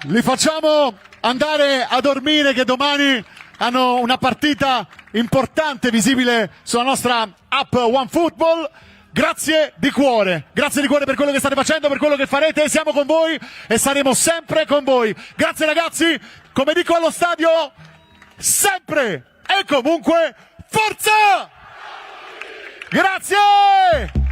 Li facciamo andare a dormire che domani hanno una partita importante visibile sulla nostra app OneFootball. Grazie di cuore per quello che state facendo, per quello che farete. Siamo con voi e saremo sempre con voi. Grazie ragazzi, come dico allo stadio, sempre e comunque forza! Grazie!